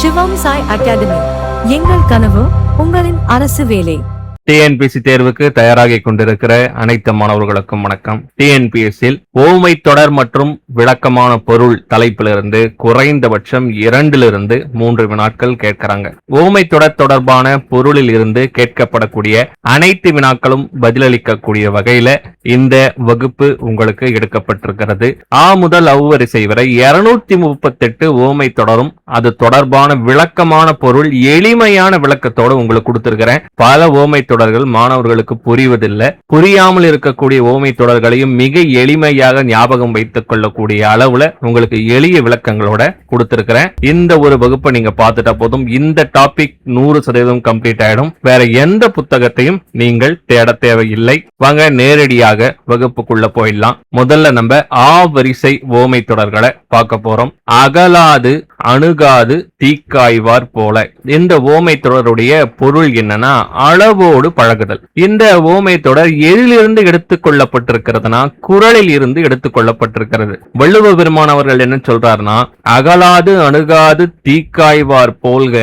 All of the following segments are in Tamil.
சிவம் சாய் அகாடமி. எங்கள் கனவு உங்களின் அரசு வேலை. டிஎன்பிஎஸ்சி தேர்வுக்கு தயாராகி கொண்டிருக்கிற அனைத்து மாணவர்களுக்கும் வணக்கம். டிஎன்பிஎஸ்சியில் ஓமை தொடர் மற்றும் விளக்கமான பொருள் தலைப்பிலிருந்து குறைந்தபட்சம் 2 to 3 வினாக்கள் கேட்கிறாங்க. ஓமை தொடர் தொடர்பான பொருளில் இருந்து கேட்கப்படக்கூடிய அனைத்து வினாக்களும் பதிலளிக்கக்கூடிய வகையில இந்த வகுப்பு உங்களுக்கு எடுக்கப்பட்டிருக்கிறது. ஆ முதல் அவ்வரிசை வரை 238 ஓமை தொடரும் அது தொடர்பான விளக்கமான பொருள் எளிமையான விளக்கத்தோடு உங்களுக்கு கொடுத்திருக்கிறேன். பல ஓமை தொடர்கள் மாணவர்களுக்கு புரிவதில்லை. புரியாமல் இருக்கக்கூடிய ஓமை தொடர்களையும் மிக எளிமையாக ஞாபகம் வைத்துக் கொள்ளக்கூடிய அளவுல உங்களுக்கு எளிய விளக்கங்களோட கொடுத்திருக்கிறேன். இந்த ஒரு வகுப்பை நீங்க பார்த்துட்டா போதும். இந்த டாபிக் 100% கம்ப்ளீட் ஆயிடும். வேற எந்த புத்தகத்தையும் நீங்கள் தேட தேவையில்லை. வாங்க நேரடியாக வகுப்புக்குள்ள போயிடலாம். முதல்ல நம்ம ஆ வரிசை ஓமை தொடர்களை பார்க்க போறோம். அகலாது அணுகாது தீக்காய்வார் போல. இந்த ஓமை தொடருடைய பொருள் என்னன்னா அளவோடு பழகுதல். இந்த ஓமை தொடர் எதிலிருந்து எடுத்துக் கொள்ளப்பட்டிருக்கிறதுனா குறளில் இருந்து எடுத்துக் கொள்ளப்பட்டிருக்கிறது. வள்ளுவ பெருமான் அவர்கள் என்ன சொல்றாருன்னா, அகலாது அணுகாது தீக்காய்வார் போல்க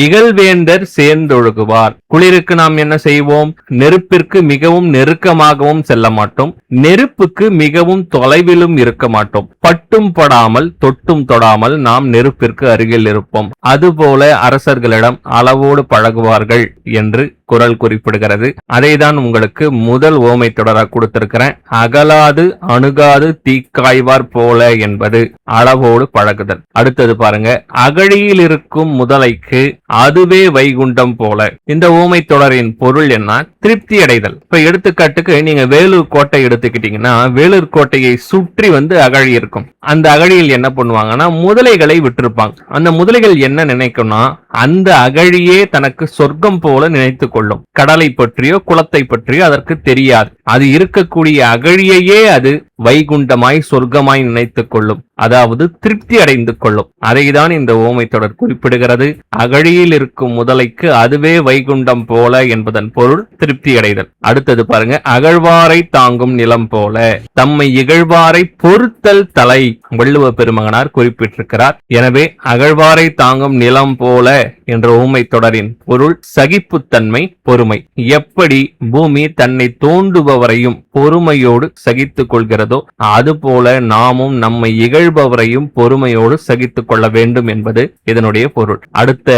இகழ்வேந்தர் சேர்ந்தொழுகுவார். குளிருக்கு நாம் என்ன செய்வோம்? நெருப்பிற்கு மிகவும் நெருக்கமாகவும் செல்ல மாட்டோம், நெருப்புக்கு மிகவும் தொலைவிலும் இருக்க மாட்டோம். பட்டும் படாமல் தொட்டும் தொடாமல் நாம் நெருப்பிற்கு அருகில் இருப்போம். அதுபோல அரசர்களிடம் அளவோடு பழகுவார்கள் என்று குறள் குறிப்பிடுகிறது. அதைதான் உங்களுக்கு முதல் ஓமை தொடராக கொடுத்திருக்கிறேன். அகலாது அணுகாது தீக்காய்வார் போல என்பது அளவோடு பழகுதல். அடுத்தது பாருங்க, அகழியில் இருக்கும் முதலைக்கு அதுவே வைகுண்டம் போல. இந்த ஓமை தொடரின் பொருள் என்ன? திருப்தி அடைதல். இப்ப எடுத்துக்காட்டுக்கு நீங்க வேலூர் கோட்டை எடுத்துக்கிட்டீங்கன்னா, வேலூர் கோட்டையை சுற்றி அகழி இருக்கும். அந்த அகழியில் என்ன பண்ணுவாங்கன்னா முதலைகளை விட்டிருப்பாங்க. அந்த முதலைகள் என்ன நினைக்கும்னா, அந்த அகழியே தனக்கு சொர்க்கம் போல நினைத்துக் கொள்ளும். கடலை பற்றியோ குளத்தை பற்றியோ அதற்கு தெரியாது. அது இருக்கக்கூடிய அகழியையே அது வைகுண்டமாய் சொர்க்கமாய் நினைத்துக் கொள்ளும். அதாவது திருப்தி அடைந்து கொள்ளும். அதைதான் இந்த ஓமை தொடர் குறிப்பிடுகிறது. அகழியில் இருக்கும் முதலைக்கு அதுவே வைகுண்டம் போல என்பதன் பொருள் திருப்தி அடைதல். அடுத்தது பாருங்க, அகழ்வாரை தாங்கும் நிலம் போல. தம்மை இகழ்வாரை பொறுத்தல் தலை. வள்ளுவ பெருமகனார் குறிப்பிட்டிருக்கிறார். எனவே அகழ்வாரை தாங்கும் நிலம் போல என்ற ஓமை தொடரின் பொருள் சகிப்புத்தன்மை, பொறுமை. எப்படி பூமி தன்னை தோண்டுபவரையும் பொறுமையோடு சகித்துக் கொள்கிறதோ அதுபோல நாமும் நம்மை இகழ்பவரையும் பொறுமையோடு சகித்துக் கொள்ள வேண்டும் என்பது இதனுடைய பொருள். அடுத்த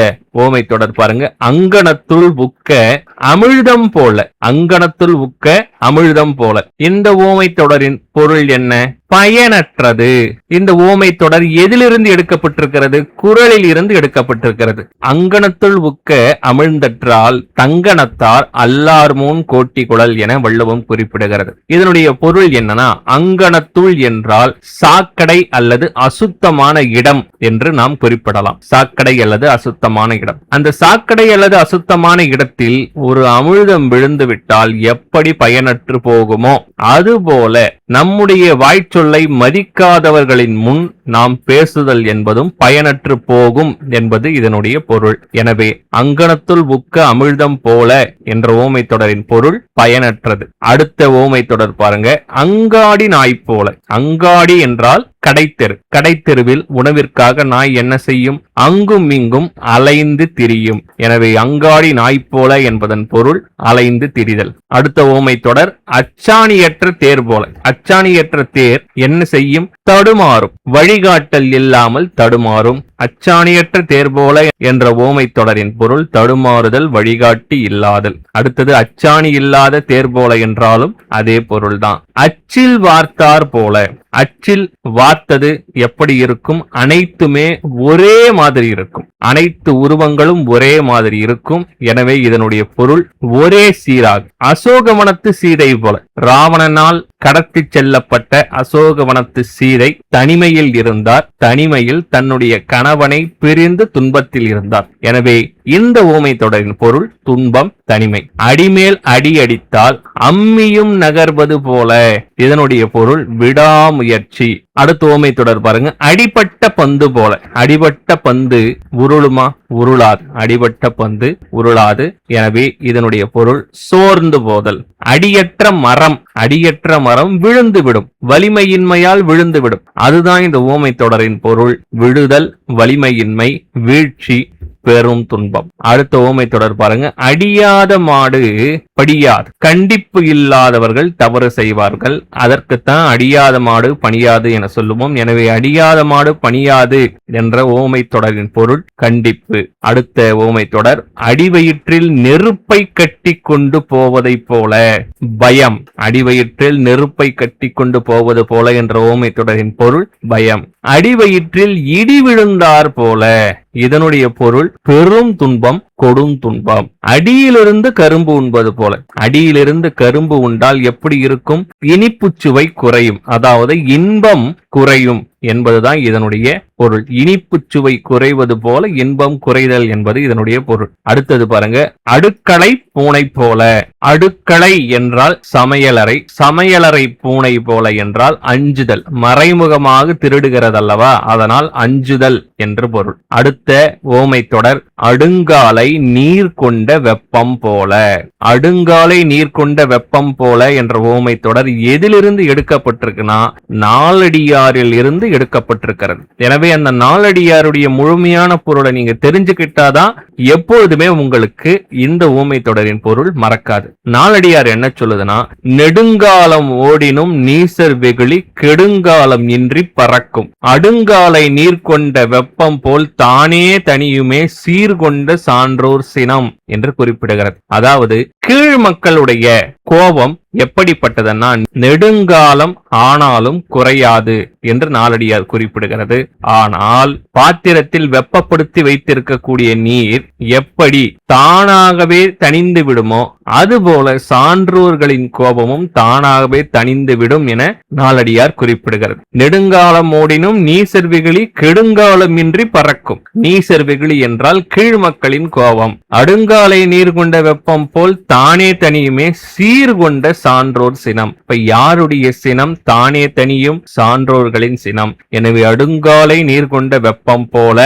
ஓமை தொடர் பாருங்க, அங்கணத்துள் உக்க அமிழ்தம் போல. அங்கணத்துள் உக்க அமிழ்தம் போல. இந்த ஓமை தொடரின் பொருள் என்ன? பயனற்றது. இந்த ஓமை தொடர் எதிலிருந்து எடுக்கப்பட்டிருக்கிறது? குறளில் இருந்து எடுக்கப்பட்டிருக்கிறது. அங்கணத்துள் உக்க அமிழ்ந்தற்றால் தங்கணத்தார் அல்லார் முன் கோட்டி குழல் என வள்ளுவம் குறிப்பிடுகிறது. இதனுடைய பொருள் என்னன்னா, அங்கணத்துள் என்றால் சாக்கடை அல்லது அசுத்தமான இடம் என்று நாம் குறிப்பிடலாம். சாக்கடை அல்லது அசுத்தமான இடம். அந்த சாக்கடை அல்லது அசுத்தமான இடத்தில் ஒரு அமிழ்தம் விழுந்து விட்டால் எப்படி பயனற்று போகுமோ அதுபோல நம்முடைய வாய்ச்சொல்லை மதிக்காதவர்களின் முன் நாம் பேசுதல் என்பதும் பயனற்று போகும் என்பது இதனுடைய பொருள். எனவே அங்கணத்துள் உக்க அமிழ்தம் போல என்ற ஓமை தொடரின் பொருள் பயனற்றது. அடுத்த ஓமை தொடர் பாருங்க, அங்காடி நாய் போல. அங்காடி என்றால் கடைத்தெரு. கடைத்தெருவில் உணவிற்காக நாய் என்ன செய்யும்? அங்கும் இங்கும் அலைந்து திரியும். எனவே அங்காடி நாய் போல என்பதன் பொருள் அலைந்து திரிதல். அடுத்த ஓமை தொடர், அச்சாணியற்ற தேர் போல. அச்சாணியற்ற தேர் என்ன செய்யும்? தடுமாறும். வழிகாட்டல் இல்லாமல் தடுமாறும். அச்சாணியற்ற தேர் போல என்ற ஓமை தொடரின் பொருள் தடுமாறுதல், வழிகாட்டி இல்லாதல். அடுத்தது அச்சாணி இல்லாத தேர் போல என்றாலும் அதே பொருள்தான். அச்சில் வார்த்தார் போல. அச்சில் வார்த்தது எப்படி இருக்கும்? அனைத்துமே ஒரே மாதிரி இருக்கும். அனைத்து உருவங்களும் ஒரே மாதிரி இருக்கும். எனவே இதனுடைய பொருள் ஒரே சீராக. அசோகவனத்து சீதை போல. ராவணனால் கடத்தி செல்லப்பட்ட அசோகவனத்து சீதை தனிமையில் இருந்தார். தனிமையில் தன்னுடைய கணவனை பிரிந்து துன்பத்தில் இருந்தார். எனவே இந்த ஓமை தொடரின் பொருள் துன்பம், தனிமை. அடிமேல் அடி அடித்தால் அம்மியும் நகர்வது போல. இதனுடைய பொருள் விடாமுயற்சி. அடுத்த ஓமை தொடர் பாருங்க, அடிபட்ட பந்து போல. அடிபட்ட பந்து உருள உருளுமா? உருளாது. அடிபட்ட பந்து உருளாது. எனவே இதனுடைய பொருள் சோர்ந்து போதல். அடியற்ற மரம் விழுந்து விடும், வலிமையின்மையால் விழுந்து விடும். அதுதான் இந்த ஊமை தொடரின் பொருள். விழுதல், வலிமையின்மை, வீழ்ச்சி, பெரும் துன்பம். அடுத்த ஊமை தொடர் பாருங்க. அடியாத மாடு படியாது. கண்டிப்பு இல்லாதவர்கள் தவறு செய்வார்கள். அதற்குத்தான் அடியாத மாடு பணியாது என சொல்லுவோம். எனவே அடியாத மாடு பணியாது என்ற ஊமை தொடரின் பொருள் கண்டிப்பு. அடுத்த ஊமை தொடர். அடிவயிற்றில் நெருப்பை கட்டி கொண்டு போவதை போல பயம். அடிவயிற்றில் நெருப்பை கட்டி கொண்டு போவது போல என்ற ஊமை தொடரின் பொருள் பயம். அடிவயிற்றில் இடி விழுந்தார் போல, இதனுடைய பொருள் பெரும் துன்பம், கொடும் துன்பம். அடியிலிருந்து கரும்பு உண்பது போல. அடியிலிருந்து கரும்பு உண்டால் எப்படி இருக்கும்? இனிப்புச் சுவை குறையும், அதாவது இன்பம் குறையும் என்பதுதான் இதனுடைய பொருள். இனிப்புச் சுவை குறைவது போல இன்பம் குறைதல் என்பது இதனுடைய பொருள். அடுத்தது பாருங்க. அடுக்களை பூனை போல. அடுக்களை என்றால் சமையலறை, சமையலறை பூனை போல என்றால் அஞ்சுதல், மறைமுகமாக திருடுகிறதல்லவா, அதனால் அஞ்சுதல் என்று பொருள். அடுத்த ஓமை தொடர். அடுங்காலை நீர் கொண்ட வெப்பம் போல. அடுங்காலை நீர் கொண்ட வெப்பம் போல என்ற ஓமை தொடர் எதிலிருந்து எடுக்கப்பட்டிருக்குன்னா நாலடியாரில் இருந்து எடுக்கப்பட்டிருக்கிறது. எனவே அந்த நாலடியாருடைய முழுமையான பொருளை நீங்க தெரிஞ்சுக்கிட்டாதான் எப்பொழுதுமே உங்களுக்கு இந்த ஊமை தொடரின் பொருள் மறக்காது. நாலடியார் என்ன சொல்லுதுன்னா, நெடுங்காலம் ஓடினும் நீசர் வெகுளி கெடுங்காலம் இன்றி பறக்கும். அடுங்காலை நீர் கொண்ட வெப்பம் போல் தானே தனியுமே சீர்கொண்ட சான்றோர் சினம் என்று குறிப்பிடுகிறது. அதாவது கீழ் மக்களுடைய கோபம் எப்படிப்பட்டதுன்னா நெடுங்காலம் ஆனாலும் குறையாது என்று நாலடியார் குறிப்பிடுகிறது. ஆனால் பாத்திரத்தில் வெப்பப்படுத்தி வைத்திருக்கக்கூடிய நீர் எப்படி தானாகவே தணிந்து விடுமோ அதுபோல சான்றோர்களின் கோபமும் தானாகவே தணிந்து விடும் என நாலடியார் குறிப்பிடுகிறது. நெடுங்காலம் ஓடினும் நீசர் வெகுளி கெடுங்காலம் இன்றி பறக்கும். நீசர் வெகுளி என்றால் கீழ் மக்களின் கோபம். அடுங்காலை நீர் கொண்ட வெப்பம் போல் தானே தனியுமே சீர்கொண்ட சான்றோர் சினம். இப்ப யாருடைய சினம்? தானே தனியும் சான்றோர்களின் சினம். எனவே அடுங்காலை நீர் கொண்ட வெப்பம் போல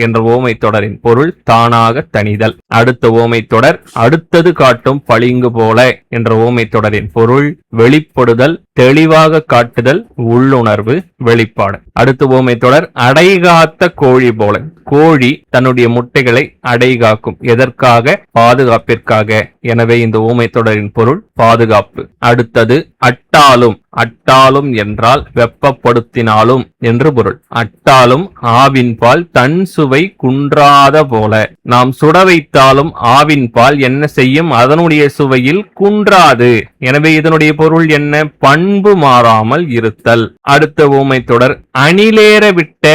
என்ற ஓமை தொடரின் பொருள் தானாக தணிதல். அடுத்த ஓமை தொடர். அடுத்தது காட்டும் பளிங்கு போல என்ற ஓமை தொடரின் பொருள் வெளிப்படுதல், தெளிவாக காட்டுதல், உள்ளுணர்வு, வெளிப்பாடு. அடுத்த ஓமை தொடர். அடைகாத்த கோழி போல. கோழி தன்னுடைய முட்டைகளை அடைகாக்கும். எதற்காக? பாதுகாப்பிற்காக. எனவே இந்த ஊமை தொடரின் பொருள் பாதுகாப்பு. அடுத்தது அட்டாலும். அட்டாலும் என்றால் வெப்பப்படுத்தினாலும் என்று பொருள். அட்டாலும் ஆவின் பால் தன் சுவை குன்றாத போல. நாம் சுட வைத்தாலும் ஆவின் பால் என்ன செய்யும்? அதனுடைய சுவையில் குன்றாது. எனவே இதனுடைய பொருள் என்ன? பண்பு மாறாமல் இருத்தல். அடுத்த ஊமை தொடர். அணிலேற விட்ட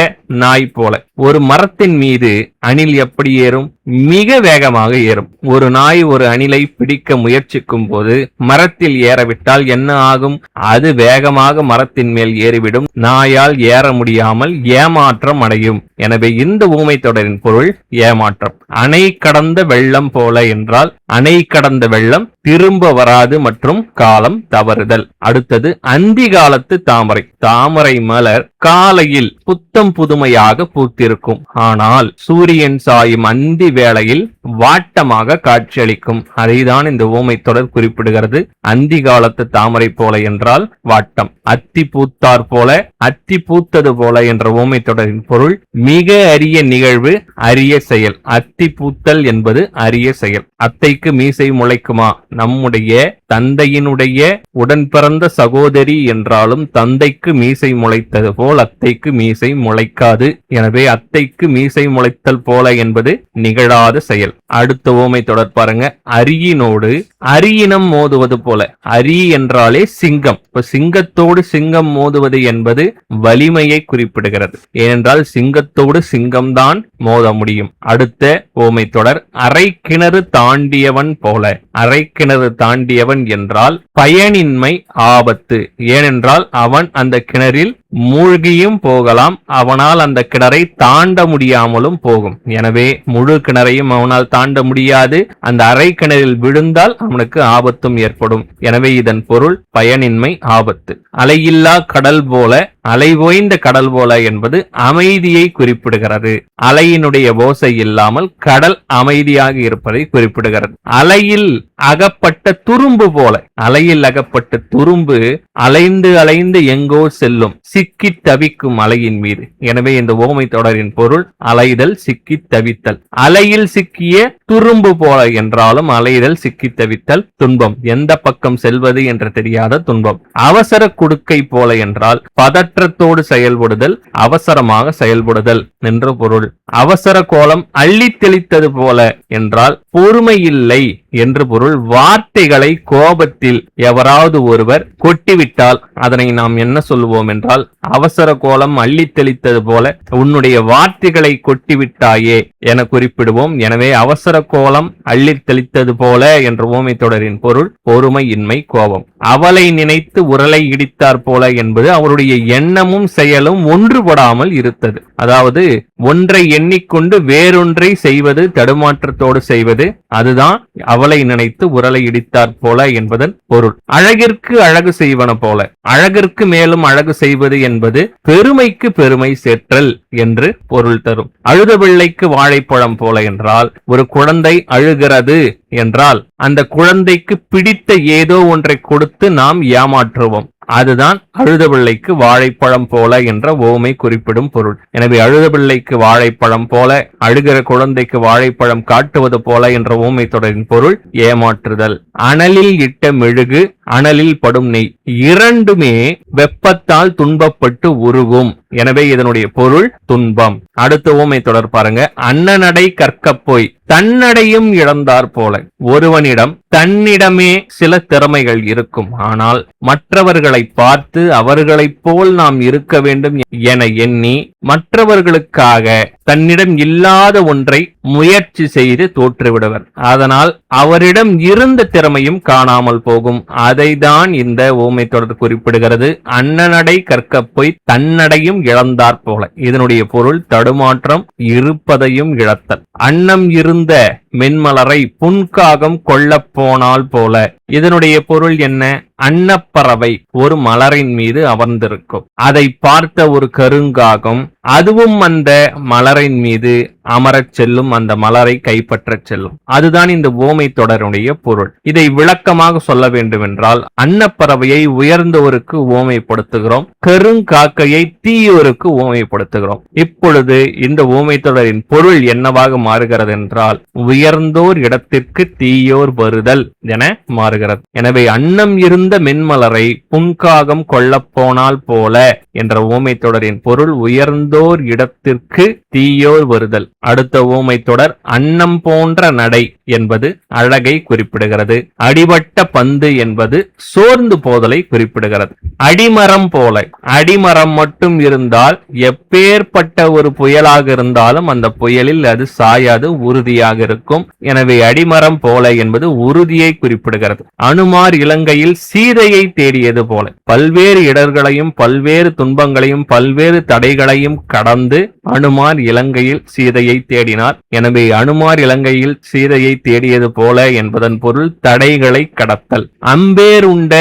நாய் போல. ஒரு மரத்தின் மீது அணில் எப்படி ஏறும்? மிக வேகமாக ஏறும். ஒரு நாய் ஒரு அணிலை பிடிக்க முயற்சிக்கும் போது மரத்தில் ஏறவிட்டால் என்ன ஆகும்? அது வேகமாக மரத்தின் மேல் ஏறிவிடும். நாயால் ஏற முடியாமல் ஏமாற்றம் அடையும். எனவே இந்த ஊமை தொடரின் பொருள் ஏமாற்றம். அணை கடந்த வெள்ளம் போல என்றால் அணை கடந்த வெள்ளம் திரும்ப வராது மற்றும் காலம் தவறுதல். அடுத்தது அந்தி காலத்து தாமரை. தாமரை மலர் காலையில் புத்தம் புதுமையாக பூத்திருக்கும். ஆனால் சூரியன் சாயும் அந்தி வேளையில் வாட்டமாக காட்சியளிக்கும். அதைதான் இந்த ஊமை தொடர் குறிப்பிடுகிறது. அந்தி காலத்து தாமரை போல என்றால் வாட்டம். அத்தி பூத்தார் போல, அத்தி பூத்தது போல என்ற ஊமை தொடரின் பொருள் மிக அரிய நிகழ்வு, அரிய செயல். அத்தி பூத்தல் என்பது அரிய செயல். அத்தைக்கு மீசை முளைக்குமா? நம்முடைய தந்தையினுடைய உடன் பிறந்த சகோதரி என்றாலும் தந்தைக்கு மீசை முளைத்தது போல் அத்தைக்கு மீசை முளைக்காது. எனவே அத்தைக்கு மீசை முளைத்தல் போல என்பது நிகழாத செயல். அடுத்த ஊமை தொடர் பாருங்க. அரியினோடு அரியினம் மோதுவது போல. அரி என்றாலே சிங்கம். இப்ப சிங்கத்தோடு சிங்கம் மோதுவது என்பது வலிமையை குறிப்பிடுகிறது. ஏனென்றால் சிங்கத்தோடு சிங்கம்தான் மோத முடியும். அடுத்த ஊமை தொடர். அரை கிணறு தாண்டியவன் போல. அரை கிணறு தாண்டியவன் என்றால் பயனின்மை, ஆபத்து. ஏனென்றால் அவன் அந்த கிணறில் மூழ்கியும் போகலாம், அவனால் அந்த கிணறை தாண்ட முடியாமலும் போகும். எனவே முழு கிணறையும் அவனால் தாண்ட முடியாது, அந்த அரை கிணறில் விழுந்தால் அவனுக்கு ஆபத்தும் ஏற்படும். எனவே இதன் பொருள் பயனின்மை, ஆபத்து. அலையில்லா கடல் போல, அலை ஓய்ந்த கடல் போல என்பது அமைதியை குறிப்பிடுகிறது. அலையினுடைய ஓசை இல்லாமல் கடல் அமைதியாக இருப்பதை குறிப்பிடுகிறது. அலையில் அகப்பட்ட துரும்பு போல, அலையில் அகப்பட்ட துரும்பு அலைந்து அலைந்து எங்கோ செல்லும், சிக்கி தவிக்கும் அலையின் மீது. எனவே இந்த ஓமை தொடரின் பொருள் அலைதல், சிக்கி தவித்தல். அலையில் சிக்கிய துரும்பு போல என்றாலும் அலைதல், சிக்கி தவித்தல் துன்பம், எந்த பக்கம் செல்வது என்று தெரியாத துன்பம். அவசர குடுக்கை போல என்றால் பதற்றத்தோடு செயல்படுதல், அவசரமாக செயல்படுதல் என்று பொருள். அவசர கோலம் அள்ளி தெளித்தது போல என்றால் பொறுமையில்லை என்று பொருள். வார்த்தைகளை கோபத்தில் எவராவது ஒருவர் கொட்டிவிட்டால் அதனை நாம் என்ன சொல்லுவோம் என்றால், அவசர கோலம் அள்ளி தெளித்தது போல உன்னுடைய வார்த்தைகளை கொட்டிவிட்டாயே என குறிப்பிடுவோம். எனவே அவசர கோலம் அள்ளி தெளித்தது போல என்ற ஓமை தொடரின் பொருள் பொறுமையின்மை, கோபம். அவளை நினைத்து உரலை இடித்தார் போல என்பது அவருடைய எண்ணமும் செயலும் ஒன்றுபடாமல் இருந்தது. அதாவது ஒன்றை எண்ணிக்கொண்டு வேறொன்றை செய்வது, தடுமாற்றத்தோடு செய்வது, அதுதான் அவளை நினைத்து உரலை இடித்தார் போல என்பதன் பொருள். அழகிற்கு அழகு செய்வன போல, அழகிற்கு மேலும் அழகு செய்வது என்பது பெருமைக்கு பெருமை சேர்த்தல் என்று பொருள் தரும். அழுத பிள்ளைக்கு வாழைப்பழம் போல என்றால், ஒரு குழந்தை அழுகிறது என்றால் அந்த குழந்தைக்கு பிடித்த ஏதோ ஒன்றை கொடுத்து நாம் ஏமாற்றுவோம். அதுதான் அழுத பிள்ளைக்கு வாழைப்பழம் போல என்ற ஓமை குறிப்பிடும் பொருள். எனவே அழுத பிள்ளைக்கு வாழைப்பழம் போல, அழுகிற குழந்தைக்கு வாழைப்பழம் காட்டுவது போல என்ற ஓமை தொடரின் பொருள் ஏமாற்றுதல். அனலில் இட்ட மெழுகு, அனலில் படும் நெய், இரண்டுமே வெப்பத்தால் துன்பப்பட்டு உருகும். எனவே இதனுடைய பொருள் துன்பம். அடுத்த ஓமை தொடர் பாருங்க. அன்னநடை கற்க போய் தன்னடையும் இழந்தார் போல. ஒருவனிடம் தன்னிடமே சில திறமைகள் இருக்கும், ஆனால் மற்றவர்களை பார்த்து அவர்களைப் போல் நாம் இருக்க வேண்டும் என எண்ணி மற்றவர்களுக்காக தன்னிடம் இல்லாத ஒன்றை முயற்சி செய்து தோற்றுவிடுவர். அதனால் அவரிடம் இருந்த திறமையும் காணாமல் போகும். அதைதான் இந்த ஓமை தொடர் குறிப்பிடுகிறது. அன்னநடை கற்க போய் தன்னடையும் இழந்தார் போல. இதனுடைய பொருள் தடுமாற்றம், இருப்பதையும் இழத்தல். அன்னம் இருந்த மென்மலரை புன்காகம் கொள்ளப் போனால் போல. இதனுடைய பொருள் என்ன? அன்னப்பறவை ஒரு மலரின் மீது அமர்ந்திருக்கும். அதை பார்த்த ஒரு கருங்காகம் அதுவும் அந்த மலரின் மீது அமரச் செல்லும், அந்த மலரை கைப்பற்றச் செல்லும். அதுதான் இந்த ஓமை தொடருடைய பொருள். இதை விளக்கமாக சொல்ல வேண்டும் என்றால், அன்னப்பறவையை உயர்ந்தோருக்கு ஓமைப்படுத்துகிறோம், கருங்காக்கையை தீயோருக்கு ஓமைப்படுத்துகிறோம். இப்பொழுது இந்த ஓமை தொடரின் பொருள் என்னவாக மாறுகிறது என்றால், உயர்ந்தோர் இடத்திற்கு தீயோர் வருதல் என மாறுகிறது. எனவே அன்னம் இருந்த மென்மலரை புன்காகம் கொள்ளப் போனால் போல என்ற ஓமை தொடரின் பொருள் உயர்ந்தோர் இடத்திற்கு தீயோர் வருதல். அடுத்த ஓமை தொடர் அன்னம் போன்ற நடை என்பது அழகை குறிப்பிடுகிறது. அடிபட்ட பந்து என்பது சோர்ந்து போதலை குறிப்பிடுகிறது. அடிமரம் போல, அடிமரம் மட்டும் இருந்தால் எப்பேற்பட்ட ஒரு புயலாக இருந்தாலும் அந்த புயலில் அது சாயாது, உறுதியாக இருக்கும். எனவே அடிமரம் போல என்பது உறுதியை குறிப்பிடுகிறது. அனுமார் இலங்கையில் சீதையை தேடியது போல பல்வேறு இடர்களையும் பல்வேறு துன்பங்களையும் பல்வேறு தடைகளையும் கடந்து அனுமார் இலங்கையில் சீதையை தேடினார். எனவே அனுமார் இலங்கையில் சீதையை தேடியது போல என்பதன் பொருள் தடைகளை கடத்தல். அம்பேர் உண்ட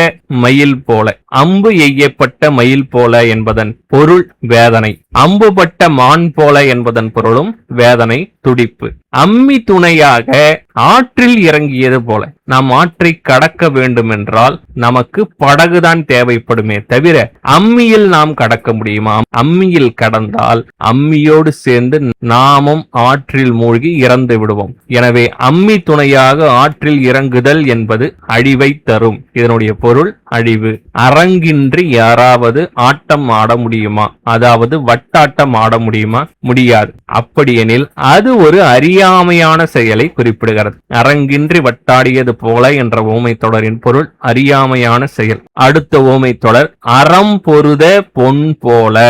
மயில் போல, அம்பு எய்யப்பட்ட மயில் போல என்பதன் பொருள் வேதனை. அம்புபட்ட மான் போல என்பதன் பொருளும் வேதனை, துடிப்பு. அம்மி துணையாக ஆற்றில் இறங்கியது போல. நாம் ஆற்றை கடக்க வேண்டும் என்றால் நமக்கு படகுதான் தேவைப்படுமே தவிர அம்மியில் நாம் கடக்க முடியுமா? அம்மியில் கடந்தால் அம்மியோடு சேர்ந்து நாமும் ஆற்றில் மூழ்கி இறந்து விடுவோம். எனவே அம்மி துணையாக ஆற்றில் இறங்குதல் என்பது அழிவை தரும். இதனுடைய பொருள் அழிவு. அரங்கின்றி யாராவது ஆட்டம் ஆட முடியுமா? அதாவது வட்டாட்டம் ஆட முடியுமா? முடியாது. அப்படியெனில் அது ஒரு அறியாமையான செயலை குறிப்பிடுகிறது. அரங்கின்றி வட்டாடியது போல என்ற ஓமை தொடரின் பொருள் அறியாமையான செயல். அடுத்த ஓமை தொடர் அறம் பொருத பொன் போல.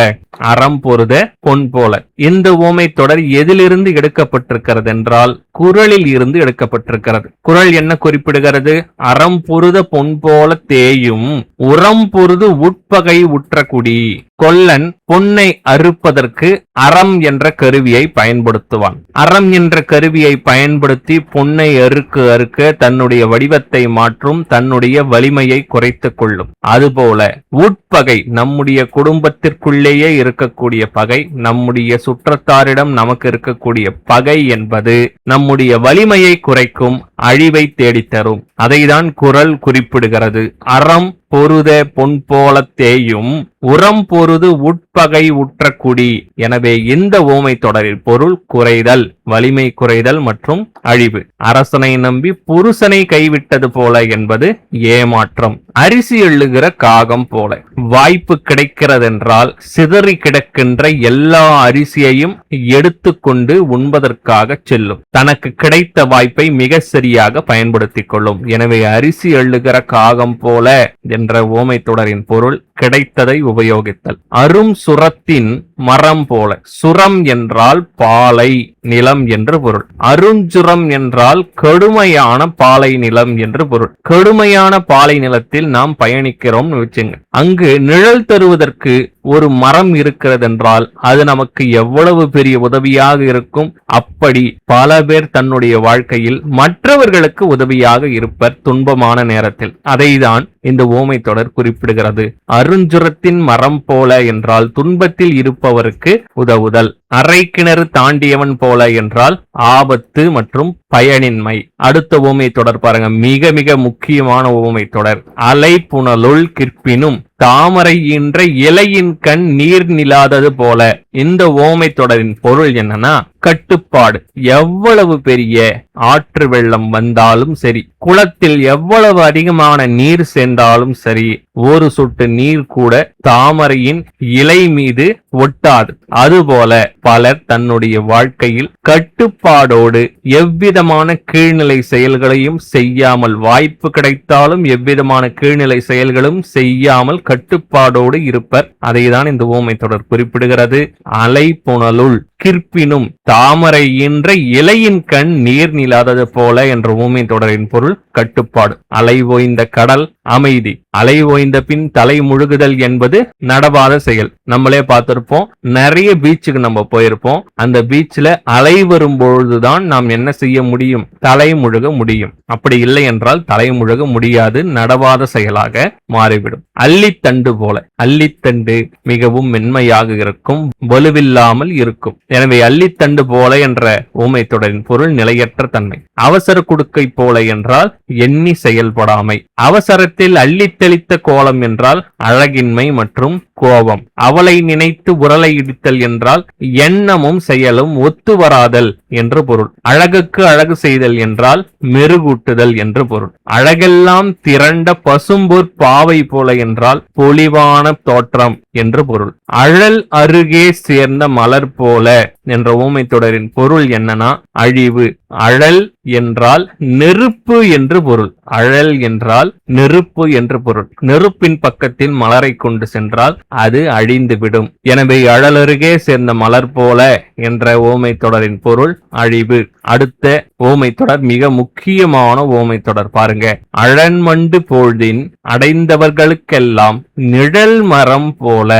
அறம் பொருத பொன் போல. இந்த ஓமை தொடர் எதிலிருந்து எடுக்கப்பட்டிருக்கிறது என்றால் குறளில் இருந்து எடுக்கப்பட்டிருக்கிறது. குறள் என்ன குறிப்பிடுகிறது? அறம் பொருத பொன் போல தேயும் உரம் பொருது உட்பகை உற்ற குடி. கொல்லன் பொன்னை அறுப்பதற்கு அறம் என்ற கருவியை பயன்படுத்துவான். அறம் என்ற கருவியை பயன்படுத்தி பொன்னை அறுக்க தன்னுடைய வடிவத்தை மாற்றும், தன்னுடைய வலிமையை குறைத்துக் கொள்ளும். அதுபோல உட்பகை, நம்முடைய குடும்பத்திற்குள்ளேயே இருக்கக்கூடிய பகை, நம்முடைய சுற்றத்தாரிடம் நமக்கு இருக்கக்கூடிய பகை என்பது நம்முடைய வலிமையை குறைக்கும், அழிவை தேடித்தரும். அதைதான் குறள் குறிப்பிடுகிறது. அறம் பொருத பொன் போல தேயும் உரம் பொருது உட்பகை உற்ற குடி. எனவே இந்த ஓமை தொடரில் பொருள் குறைதல், வலிமை குறைதல் மற்றும் அழிவு. அரசனை நம்பி புருஷனை கைவிட்டது போல என்பது ஏமாற்றம். அரிசி எள்ளுகிற காகம் போல. வாய்ப்பு கிடைக்கிறதென்றால் சிதறி கிடக்கின்ற எல்லா அரிசியையும் எடுத்துக்கொண்டு உண்பதற்காக செல்லும். தனக்கு கிடைத்த வாய்ப்பை மிக சரியாக பயன்படுத்திக் கொள்ளும். எனவே அரிசி எள்ளுகிற காகம் போல என்ற ஓமை தொடரின் பொருள் கிடைத்ததை உபயோகித்தல். அரும் சுரத்தின் மரம் போல. சுரம் என்றால் பாலை நிலம் என்று பொருள். அருஞ்சுரம் என்றால் கடுமையான பாலை நிலம் என்று பொருள். கடுமையான பாலை நிலத்தில் நாம் பயணிக்கிறோம் வச்சுங்க. அங்கு நிழல் தருவதற்கு ஒரு மரம் இருக்கிறது என்றால் அது நமக்கு எவ்வளவு பெரிய உதவியாக இருக்கும். அப்படி பல பேர் தன்னுடைய வாழ்க்கையில் மற்றவர்களுக்கு உதவியாக இருப்பர் துன்பமான நேரத்தில். அதைதான் இந்த ஓமை தொடர் குறிப்பிடுகிறது. அருஞ்சுரத்தின் மரம் போல என்றால் துன்பத்தில் இருப்பவருக்கு உதவுதல். அரை கிணறு தாண்டியவன் போல என்றால் ஆபத்து மற்றும் பயனின்மை. அடுத்த ஓமை தொடர் பாருங்க, மிக மிக முக்கியமான ஓமை தொடர். அலை புனலுள் கிற்பினும் தாமரை என்ற இலையின் கண் நீர் நிலாதது போல. இந்த ஓமை தொடரின் பொருள் என்னன்னா, கட்டுப்பாடு. எவ்வளவு பெரிய ஆற்று வெள்ளம் வந்தாலும் சரி, குளத்தில் எவ்வளவு அதிகமான நீர் சேர்ந்தாலும் சரி, ஒரு சொட்டு நீர் கூட தாமரையின் இலை மீது ஒட்டாது. அதுபோல பலர் தன்னுடைய வாழ்க்கையில் கட்டுப்பாடோடு எவ்விதமான கீழ்நிலை செயல்களையும் செய்யாமல், வாய்ப்பு கிடைத்தாலும் எவ்விதமான கீழ்நிலை செயல்களும் செய்யாமல் கட்டுப்பாடோடு இருப்பர். அதைதான் இந்த ஓமை தொடர் குறிப்பிடுகிறது. அலை புனலுள் கிற்பினும் தாமரை என்ற இலையின் கண் நீர் நிலாதது போல என்ற ஓமை தொடரின் பொருள் கட்டுப்பாடு. அலை ஓய்ந்த கடல் அமைதி. அலை ஓய்ந்த பின் தலை முழுகுதல் என்பது நடவாத செயல். நம்மளே பார்த்திருப்போம், நிறைய பீச்சுக்கு நம்ம போயிருப்போம். அந்த பீச்ல அலை வரும் பொழுதுதான் நாம் என்ன செய்ய முடியும்? தலை முழுக முடியும். அப்படி இல்லை என்றால் தலை முழுக முடியாது, நடவாத செயலாக மாறிவிடும். அல்லித்தண்டு போல. அல்லித்தண்டு மிகவும் மென்மையாக இருக்கும், வலுவில்லாமல் இருக்கும். எனவே அல்லித்தண்டு போல என்ற ஊமை தொடரின் பொருள் நிலையற்ற தன்மை. அவசர குடுக்கை போல என்றால் எண்ணி செயல்படாமை. அவசரத்தில் அள்ளி தெளித்த கோலம் என்றால் அழகின்மை மற்றும் கோபம். அவளை நினைத்து உரலை இடித்தல் என்றால் எண்ணமும் செயலும் ஒத்து வராதல் என்று பொருள். அழகுக்கு அழகு செய்தல் என்றால் மெருகூட்டுதல் என்று பொருள். அழகெல்லாம் திரண்ட பசும்பொற் பாவை போல என்றால் பொலிவான தோற்றம் என்று பொருள். அழல் அருகே சேர்ந்த மலர் போல என்ற ஊமை தொடரின் பொருள் என்னன்னா அழிவு. அழல் என்றால் நெருப்பு என்று பொருள். அழல் என்றால் நெருப்பு என்று பொருள். நெருப்பின் பக்கத்தில் மலரை கொண்டு சென்றால் அது அழிந்துவிடும். எனவே அழலருகே சேர்ந்த மலர் போல என்ற ஓமை தொடரின் பொருள் அழிவு. அடுத்த ஓமை தொடர் மிக முக்கியமான ஓமை தொடர் பாருங்க. அழன்மண்டு பொழுதின் அடைந்தவர்களுக்கெல்லாம் நிழல் மரம் போல.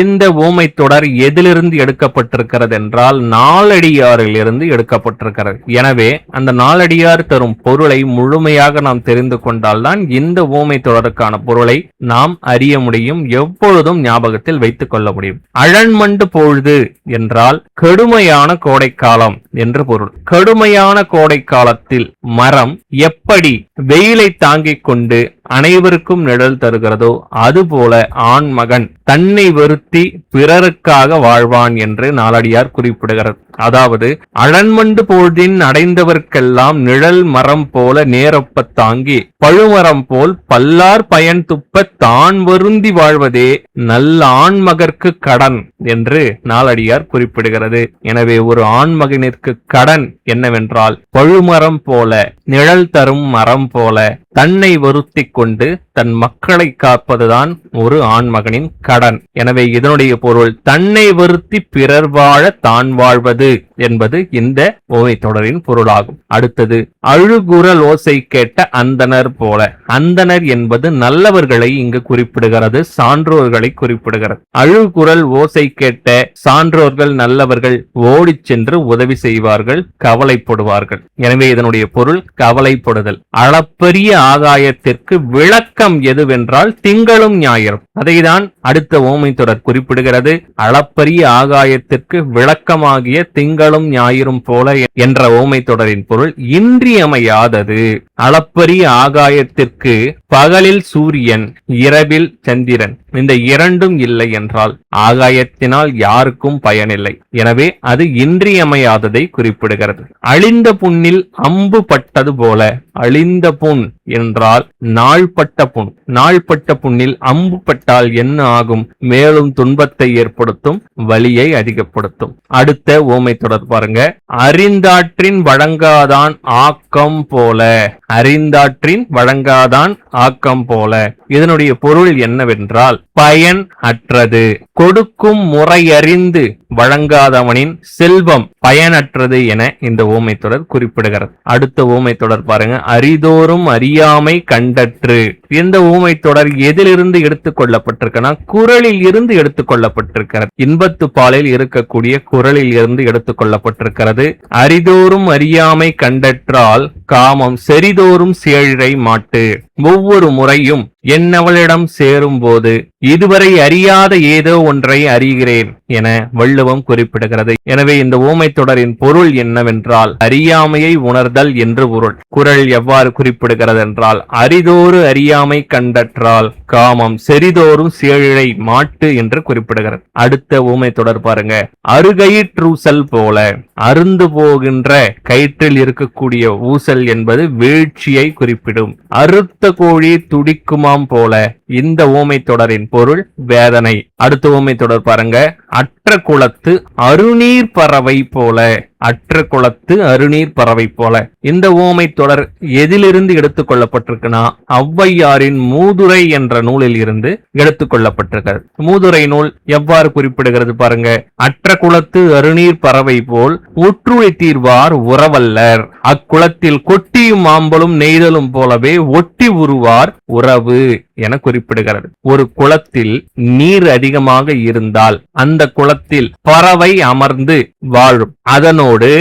இந்த ஓமை தொடர் எதிலிருந்து எடுக்கப்பட்டிருக்கிறது என்றால் நாலடியாரில் இருந்து எடுக்கப்பட்டிருக்கிறது. எனவே அந்த நாலடியார் தரும் பொருளை முழுமையாக நாம் தெரிந்து கொண்டால்தான் இந்த ஓமை தொடருக்கான பொருளை நாம் அறிய முடியும், எப்பொழுதும் ஞாபகத்தில் வைத்துக் கொள்ள முடியும். அழன்மண்டு பொழுது என்றால் கடுமையான கோடைக்காலம் என்று பொருள். கடுமையான கோடை காலத்தில் மரம் எப்படி வெயிலை தாங்கிக் கொண்டு அனைவருக்கும் நிழல் தருகிறதோ அதுபோல ஆண் மகன் தன்னை வருத்தி பிறருக்காக வாழ்வான் என்று நாலடியார் குறிப்பிடுகிறது. அதாவது அழன்மண்டு பொழுதின் அடைந்தவர்க்கெல்லாம் நிழல் மரம் போல நேரப்ப தாங்கி பழுமரம் போல் பல்லார் பயன் துப்ப தான் வருந்தி வாழ்வதே நல்ல ஆண்மகற்கு கடன் என்று நாலடியார் குறிப்பிடுகிறது. எனவே ஒரு ஆண்மகனிற்கு கடன் என்னவென்றால் பழுமரம் போல, நிழல் தரும் மரம் போல தன்னை வருத்திக் கொண்டு தன் மக்களை காப்பதுதான் ஒரு ஆண்மகனின் கடன். எனவே இதனுடைய பொருள் தன்னை வருத்தி பிறர் வாழ தான் வாழ்வது என்பது இந்த ஓமை தொடரின் பொருளாகும். அடுத்தது, அழுகுரல் ஓசை கேட்ட அந்தனர் போல. அந்தனர் என்பது நல்லவர்களை இங்கு குறிப்பிடுகிறது, சான்றோர்களை குறிப்பிடுகிறது. அழுகுரல் ஓசை கேட்ட சான்றோர்கள், நல்லவர்கள் ஓடிச் சென்று உதவி செய்வார்கள், கவலைப்படுவார்கள். எனவே இதனுடைய பொருள் கவலைப்படுதல். அளப்பரிய ஆகாயத்திற்கு விளக்கம் எதுவென்றால் திங்களும் ஞாயிறும். அதைதான் அடுத்த ஓமை தொடர் குறிப்பிடுகிறது. அளப்பரிய ஆகாயத்திற்கு விளக்கமாகிய திங்களும் ஞாயிறும் போல என்ற ஓமை தொடரின் பொருள் இன்றியமையாதது. அளப்பரிய ஆகாயத்திற்கு பகலில் சூரியன், இரவில் சந்திரன், இந்த இரண்டும் இல்லை என்றால் ஆகாயத்தினால் யாருக்கும் பயனில்லை. எனவே அது இன்றியமையாததை குறிப்பிடுகிறது. அழிந்த புண்ணில் அம்பு பட்டது போல. அழிந்த புண் என்றால் நாள்பட்ட புண். நாள்பட்ட புண்ணில் அம்பு பட்டால் என்ன ஆகும்? மேலும் துன்பத்தை ஏற்படுத்தும், வலியை அதிகப்படுத்தும். அடுத்த ஓமை தொடர் பாருங்க. அறிந்தாற்றின் வழங்காதான் ஆக்கம் போல. அறிந்தாற்றின் வழங்காதான் ஆக்கம் போல. இதனுடைய பொருள் என்னவென்றால் பயன் அற்றது. கொடுக்கும் முறையறிந்து வழங்காதவனின் செல்வம் பயனற்றது என இந்த ஓமை தொடர் குறிப்பிடுகிறது. அடுத்த ஓமை தொடர் பாருங்க. அரிதோறும் அறியாமை கண்டற்று. இந்த ஓமை தொடர் எதிலிருந்து எடுத்துக் கொள்ளப்பட்டிருக்குன்னா குறளில் இருந்து எடுத்துக் கொள்ளப்பட்டிருக்கிறது. இன்பத்து பாலில் இருக்கக்கூடிய குறளில் இருந்து எடுத்துக் கொள்ளப்பட்டிருக்கிறது. அரிதோறும் அறியாமை கண்டற்றால் காமம் செறிதோறும் சேழிரை மாட்டு. ஒவ்வொரு முறையும் என்னவளிடம் சேரும் போது இதுவரை அறியாத ஏதோ ஒன்றை அறிகிறேன் என வள்ளுவம் குறிப்பிடுகிறது. எனவே இந்த ஓமை தொடரின் பொருள் என்னவென்றால் அறியாமையை உணர்தல் என்று பொருள். குறள் எவ்வாறு குறிப்பிடுகிறது என்றால் அரிதோறு அறியாமை கண்டற்றால் காமம் செறிதோறும் சேழிழை மாட்டு என்று குறிப்பிடுகிறது. அடுத்த ஓமை தொடர் பாருங்க. அருகயிற்றூசல் போல. அருந்து போகின்ற கயிற்றில் இருக்கக்கூடிய ஊசல் என்பது வீழ்ச்சியை குறிப்பிடும். அறுத்த கோழி துடிக்குமாம் போல. இந்த ஓமை தொடரின் பொருள் வேதனை. அடுத்த ஓமை தொடர் பாருங்க. அற்ற குளத்து அருநீர் பறவை போல. அற்ற குளத்து அருநீர் பறவை போல. இந்த ஓமை தொடர் எதிலிருந்து எடுத்துக் கொள்ளப்பட்டிருக்குன்னா ஔவையாரின் மூதுரை என்ற நூலில் இருந்து எடுத்துக் கொள்ளப்பட்டிருக்கிறது. மூதுரை நூல் எவ்வாறு குறிப்பிடுகிறது பாருங்க. அற்ற குளத்து அருநீர் பறவை போல் ஒற்றுழை தீர்வார் உறவல்லர். அக்குளத்தில் கொட்டியும் ஆம்பலும் நெய்தலும் போலவே ஒட்டி உருவார் உறவு என குறிப்பிடுகிறது. ஒரு குளத்தில் நீர் அதிகமாக இருந்தால் அந்த குளத்தில் பறவை அமர்ந்து வாழும். அதனோடு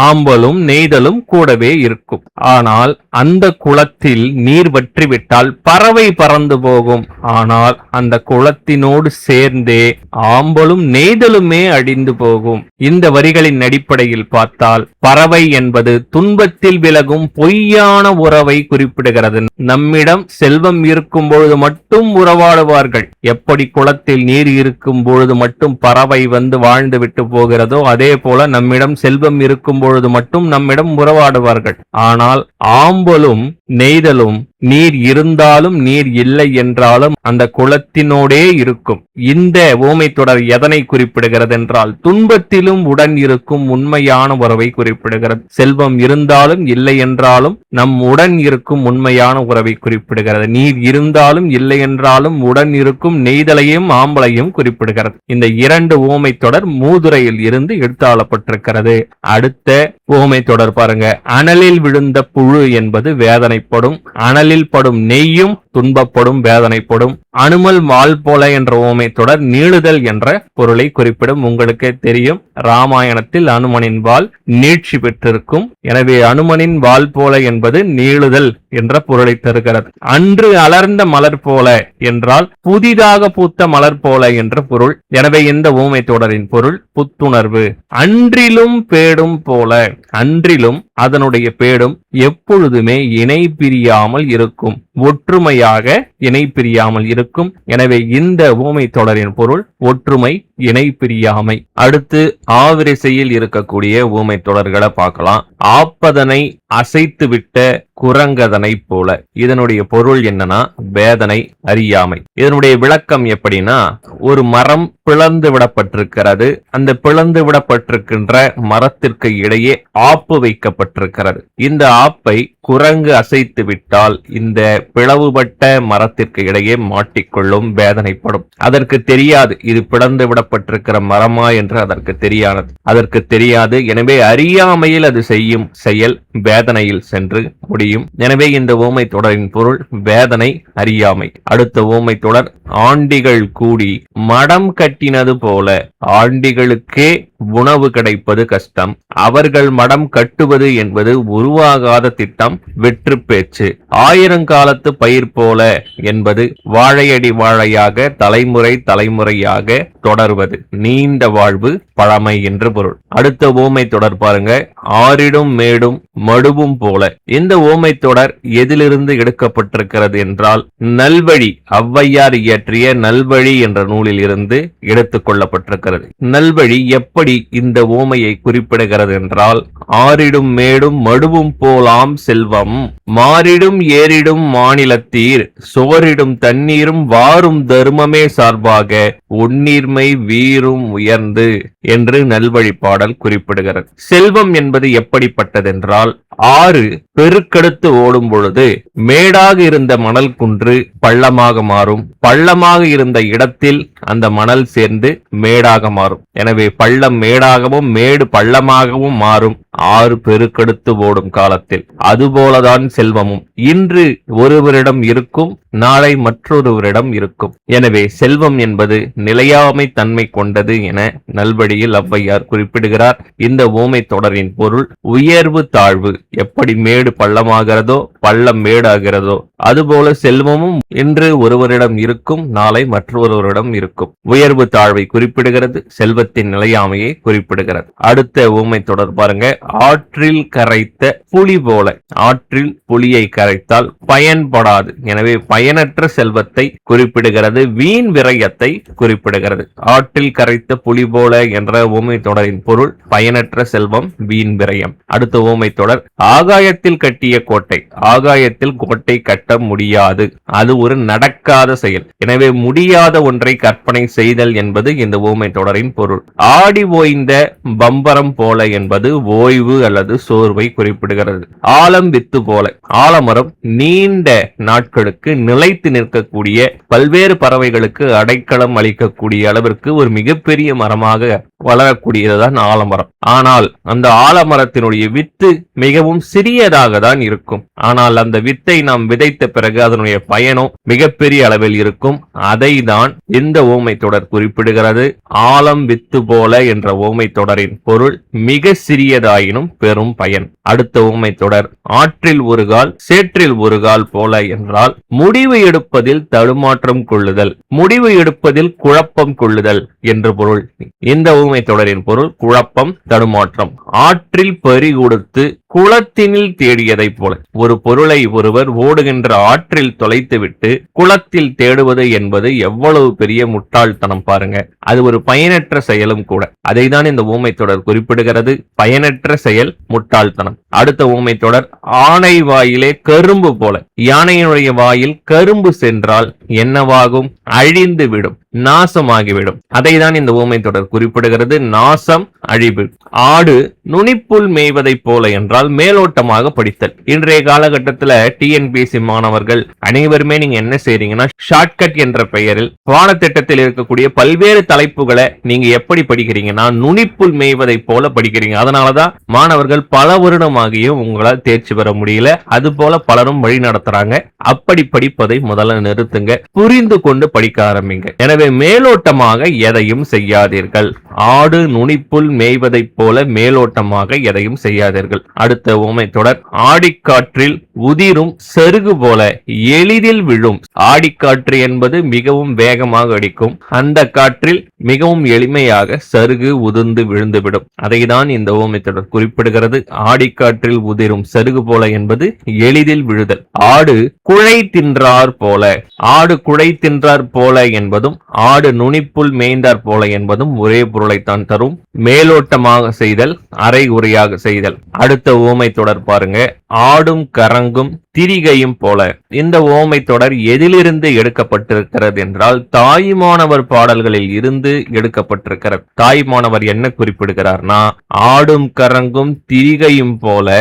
ஆம்பலும் நெய்தலும் கூடவே இருக்கும். ஆனால் அந்த குளத்தில் நீர் வற்றிவிட்டால் பறவை பறந்து போகும். ஆனால் அந்த குளத்தினோடு சேர்ந்தே ஆம்பலும் நெய்தலுமே அழிந்து போகும். இந்த வரிகளின் அடிப்படையில் பார்த்தால் பறவை என்பது துன்பத்தில் விலகும் பொய்யான உறவை குறிப்பிடுகிறது. நம்மிடம் செல்வம் இருக்கும் பொழுது மட்டும் உறவாடுவார்கள். எப்படி குளத்தில் நீர் இருக்கும் பொழுது மட்டும் பறவை வந்து வாழ்ந்து விட்டு போகிறதோ அதே போல நம்மிடம் செல்வம் இருக்கும் பொழுது மட்டும் நம்மிடம் உறவாடுவார்கள். ஆனால் ஆம்பலும் நெய்தலும் நீர் இருந்தாலும் நீர் இல்லை என்றாலும் அந்த குளத்தினோடே இருக்கும். இந்த ஓமை தொடர் எதனை குறிப்பிடுகிறது என்றால் துன்பத்திலும் உடன் இருக்கும் உண்மையான உறவை குறிப்பிடுகிறது. செல்வம் இருந்தாலும் இல்லை என்றாலும் நம் உடன் இருக்கும் உண்மையான உறவை குறிப்பிடுகிறது. நீர் இருந்தாலும் இல்லை என்றாலும் உடன் இருக்கும் நெய்தலையும் ஆம்பலையும் குறிப்பிடுகிறது. இந்த இரண்டு ஓமை தொடர் மூதுரையில் இருந்து எடுத்தாளப்பட்டிருக்கிறது. அடுத்த ஓமை தொடர் பாருங்க. அனலில் விழுந்த புழு என்பது வேதனைப்படும். அனலில் படும் நெய்யும் துன்பப்படும், வேதனைப்படும். அனுமல் வாள் போல என்ற ஓமை தொடர் நீளுதல் என்ற பொருளை குறிப்பிடும். உங்களுக்கே தெரியும், ராமாயணத்தில் அனுமனின் வாள் நீட்சி பெற்றிருக்கும். எனவே அனுமனின் வாள் போல என்பது நீளுதல் என்ற பொருளை தருகிறது. அன்று அலர்ந்த மலர் போல என்றால் புதிதாக பூத்த மலர் போல என்ற பொருள். எனவே இந்த ஓமை தொடரின் பொருள் புத்துணர்வு. அன்றிலும் பேடும் போல. அன்றிலும் அதனுடைய பேடும் எப்பொழுதுமே இணை பிரியாமல் இருக்கும், ஒற்றுமையாக இணை பிரியாமல் இருக்கும். எனவே இந்த ஓமை தொடரின் பொருள் ஒற்றுமை, இணை பிரியாமை. அடுத்து ஆவிரிசையில் இருக்கக்கூடிய ஓமை தொடர்களை பார்க்கலாம். ஆப்பதனை அசைத்து விட்ட குரங்கதனை போல. இதனுடைய பொருள் என்னன்னா வேதனை, அறியாமை. இதனுடைய விளக்கம் எப்படின்னா ஒரு மரம் பிளந்து விடப்பட்டிருக்கிறது. அந்த பிளந்து விடப்பட்டிருக்கின்ற மரத்திற்கு இடையே ஆப்பு வைக்கப்பட்டு குறிப்பிடப்பட்டிருக்கிறது. இந்த ஆப்பை குரங்கு அசைத்து விட்டால் இந்த பிளவுபட்ட மரத்திற்கு இடையே மாட்டிக்கொள்ளும், வேதனைப்படும். அதற்கு தெரியாது இது பிளந்து விடப்பட்டிருக்கிற மரமா என்று அதற்கு தெரியாது. எனவே அறியாமையில் அது செய்யும் செயல் வேதனையில் சென்று முடியும். எனவே இந்த ஊமை தொடரின் பொருள் வேதனை, அறியாமை. அடுத்த ஊமை தொடர் ஆண்டிகள் கூடி மடம் கட்டினது போல. ஆண்டிகளுக்கே உணவு கிடைப்பது கஷ்டம், அவர்கள் மடம் கட்டுவது என்பது உருவாகாத திட்டம், வெற்று பேச்சு. ஆயிரங்காலத்து பயிர் போல என்பது வாழையடி வாழையாக தலைமுறை தலைமுறையாக தொடர்வது, நீண்ட வாழ்வு, பழமை என்று பொருள். அடுத்த ஓமை தொடர் பாருங்க, ஆறிடும் மேடும் மடுவும் போல. இந்த ஓமை தொடர் எதிலிருந்து எடுக்கப்பட்டிருக்கிறது என்றால் நல்வழி, ஔவையார் இயற்றிய நல்வழி என்ற நூலில் இருந்து எடுத்துக் கொள்ளப்பட்டிருக்கிறது. நல்வழி எப்படி இந்த ஓமையை குறிப்பிடுகிறது என்றால், ஆறிடும் மேடும் மடுவும் போலாம் செல்வம், மாறிடும் ஏறிடும் மாநிலத்தீர், சோரிடும் தண்ணீரும் வாரும் தர்மமே சார்பாக, உன்னீர்மை வீரும் உயர்ந்து என்று நல்வழி பாடல் குறிப்பிடுகிறது. செல்வம் என்பது எப்படிப்பட்டதென்றால், ஆறு பெருக்கெடுத்து ஓடும் பொழுது மேடாக இருந்த மணல் குன்று பள்ளமாக மாறும், பள்ளமாக இருந்த இடத்தில் அந்த மணல் சேர்ந்து மேடாக மாறும். எனவே பள்ளம் மேடாகவும் மேடு பள்ளமாகவும் மாறும் ஆறு பெருக்கெடுத்து ஓடும் காலத்தில். அதுபோலதான் செல்வமும் இன்று ஒருவரிடம் இருக்கும், நாளை மற்றொருவரிடம் இருக்கும். எனவே செல்வம் என்பது நிலையாமை தன்மை கொண்டது என நல்வழியில் ஔவையார் குறிப்பிடுகிறார். இந்த ஓமை தொடரின் பொருள் உயர்வு தாழ்வு. எப்படி மேடு பள்ளமாகிறதோ பள்ளம் மேடாகிறதோ அதுபோல செல்வமும் இன்று ஒருவரிடம் இருக்கும், நாளை மற்றொருவரிடம் இருக்கும். உயர்வு தாழ்வை குறிப்பிடுகிறது, செல்வத்தின் நிலையாமையை குறிப்பிடுகிறது. அடுத்த ஊமை தொடர் பாருங்க, ஆற்றில் கரைத்த புலி போல. ஆற்றில் புலியை கரைத்தால் பயன்படாது, எனவே பயனற்ற செல்வத்தை குறிப்பிடுகிறது, வீண் விரயத்தை குறிப்பிடுகிறது. ஆற்றில் கரைத்த புலி போல என்ற ஊமை தொடரின் பொருள் பயனற்ற செல்வம், வீண் விரயம். அடுத்த ஊமை தொடர், ஆகாயத்தில் கட்டிய கோட்டை. ஆகாயத்தில் கோட்டை கட்ட முடியாது, அது ஒரு நடக்காத செயல். எனவே முடியாத ஒன்றை கற்பனை செய்தல் என்பது இந்த ஊமை தொடரின் பொருள். ஆடி ஓய்ந்த பம்பரம் போல என்பது ஓய்வு அல்லது சோர்வை குறிப்பிடுகிறது. ஆலம் வித்து போல. ஆலமரம் நீண்ட நாட்களுக்கு நிலைத்து நிற்கக்கூடிய, பல்வேறு பறவைகளுக்கு அடைக்கலம் அளிக்கக்கூடிய அளவிற்கு ஒரு மிகப்பெரிய மரமாக வளரக்கூடியதுதான் ஆலமரம். ஆனால் அந்த ஆலமரத்தினுடைய வித்து மிகவும் சிறியதாக தான் இருக்கும். ஆனால் அந்த வித்தை நாம் விதைத்த பிறகு அதனுடைய பயணம் மிகப்பெரிய அளவில் இருக்கும். அதை தான் இந்த ஓமை தொடர் குறிப்பிடுகிறது. ஆலம் வித்து போல என்ற ஓமை தொடரின் பொருள் மிக சிறியதாயினும் பெரும் பயன். அடுத்த ஓமை தொடர், ஆற்றில் ஒரு கால் சேற்றில் ஒரு கால் போல என்றால் முடிவு எடுப்பதில் தடுமாற்றம் கொள்ளுதல், முடிவு எடுப்பதில் குழப்பம் கொள்ளுதல் என்று பொருள். இந்த ஊமை தொடரின் பொருள் குழப்பம், தடுமாற்றம். ஆற்றில் பறி கொடுத்து குளத்தினில் தேடியதை போல. ஒரு பொருளை ஒருவர் ஓடுகின்ற ஆற்றில் தொலைத்துவிட்டு குளத்தில் தேடுவது என்பது எவ்வளவு பெரிய முட்டாள்தனம் பாருங்க. அது ஒரு பயனற்ற செயலும் கூட. அதைதான் இந்த ஊமை தொடர் குறிப்பிடுகிறது. பயனற்ற செயல், முட்டாள்தனம். அடுத்த ஊமை தொடர், ஆனை வாயிலே கரும்பு போல. யானையினுடைய வாயில் கரும்பு சென்றால் என்னவாகும்? அழிந்து விடும், நாசமாகிவிடும். அதைதான் இந்த ஊமை தொடர் குறிப்பிடுகிறது. நாசம், அழிவு. ஆடு நுனிப்புல் மேய்வதை போல என்றால் மேலோட்டமாக படித்தல். இன்றைய காலகட்டத்தில் டிஎன்பிஎஸ்சி மாணவர்கள் அனைவருமே நீங்க என்ன செய்றீங்கன்னா, ஷார்ட்கட் என்ற பெயரில் பாடத்திட்டத்தில் இருக்கக்கூடிய பல்வேறு தலைப்புகளை நீங்க எப்படி படிக்கிறீங்கன்னா நுனிப்புல் மேய்வதை போல படிக்கிறீங்க. அதனாலதான் மாணவர்கள் பல வருடமாகியும் உங்களால் தேர்ச்சி பெற முடியல. அது போல பலரும் வழி நடத்துறாங்க. அப்படி படிப்பதை முதல்ல நிறுத்துங்க, புரிந்து கொண்டு படிக்க ஆரம்பிங்க. எனவே மேலோட்டமாக எதையும் செய்யாதீர்கள். ஆடு நுனிப்புல் மேய்வதை போல மேலோட்டமாக எதையும் செய்யாதீர்கள். அடுத்த ஊமை தொடர், ஆடிக்காற்றில் உதிரும் சருகு போல எளிதில் விழும். ஆடிக்காற்று என்பது மிகவும் வேகமாக அடிக்கும். அந்த காற்றில் மிகவும் எளிமையாக சருகு உதிர்ந்து விழுந்துவிடும். அதைதான் இந்த ஊமை தொடர் குறிப்பிடுகிறது. ஆடிக்காற்றில் உதிரும் சருகு போல என்பது எளிதில் விழுதல். ஆடு குழை தின்றார் போல. ஆடு குழை தின்றார் போல என்பதும் ஆடு நுனிப்புல் மேய்ந்தார் போல என்பதும் ஒரே பொருளைத்தான் தரும். மேலோட்டமாக செய்தல், அரை உரையாக செய்தல். அடுத்த ஓமை தொடர் பாருங்க, ஆடும் கரங்கும் திரிகையும் போல. இந்த ஓமை தொடர் எதிலிருந்து எடுக்கப்பட்டிருக்கிறது என்றால் தாயுமானவர் பாடல்களில் இருந்து எடுக்கப்பட்டிருக்கிறது. தாயுமானவர் என்ன குறிப்பிடுகிறார்னா, ஆடும் கரங்கும் திரிகையும் போல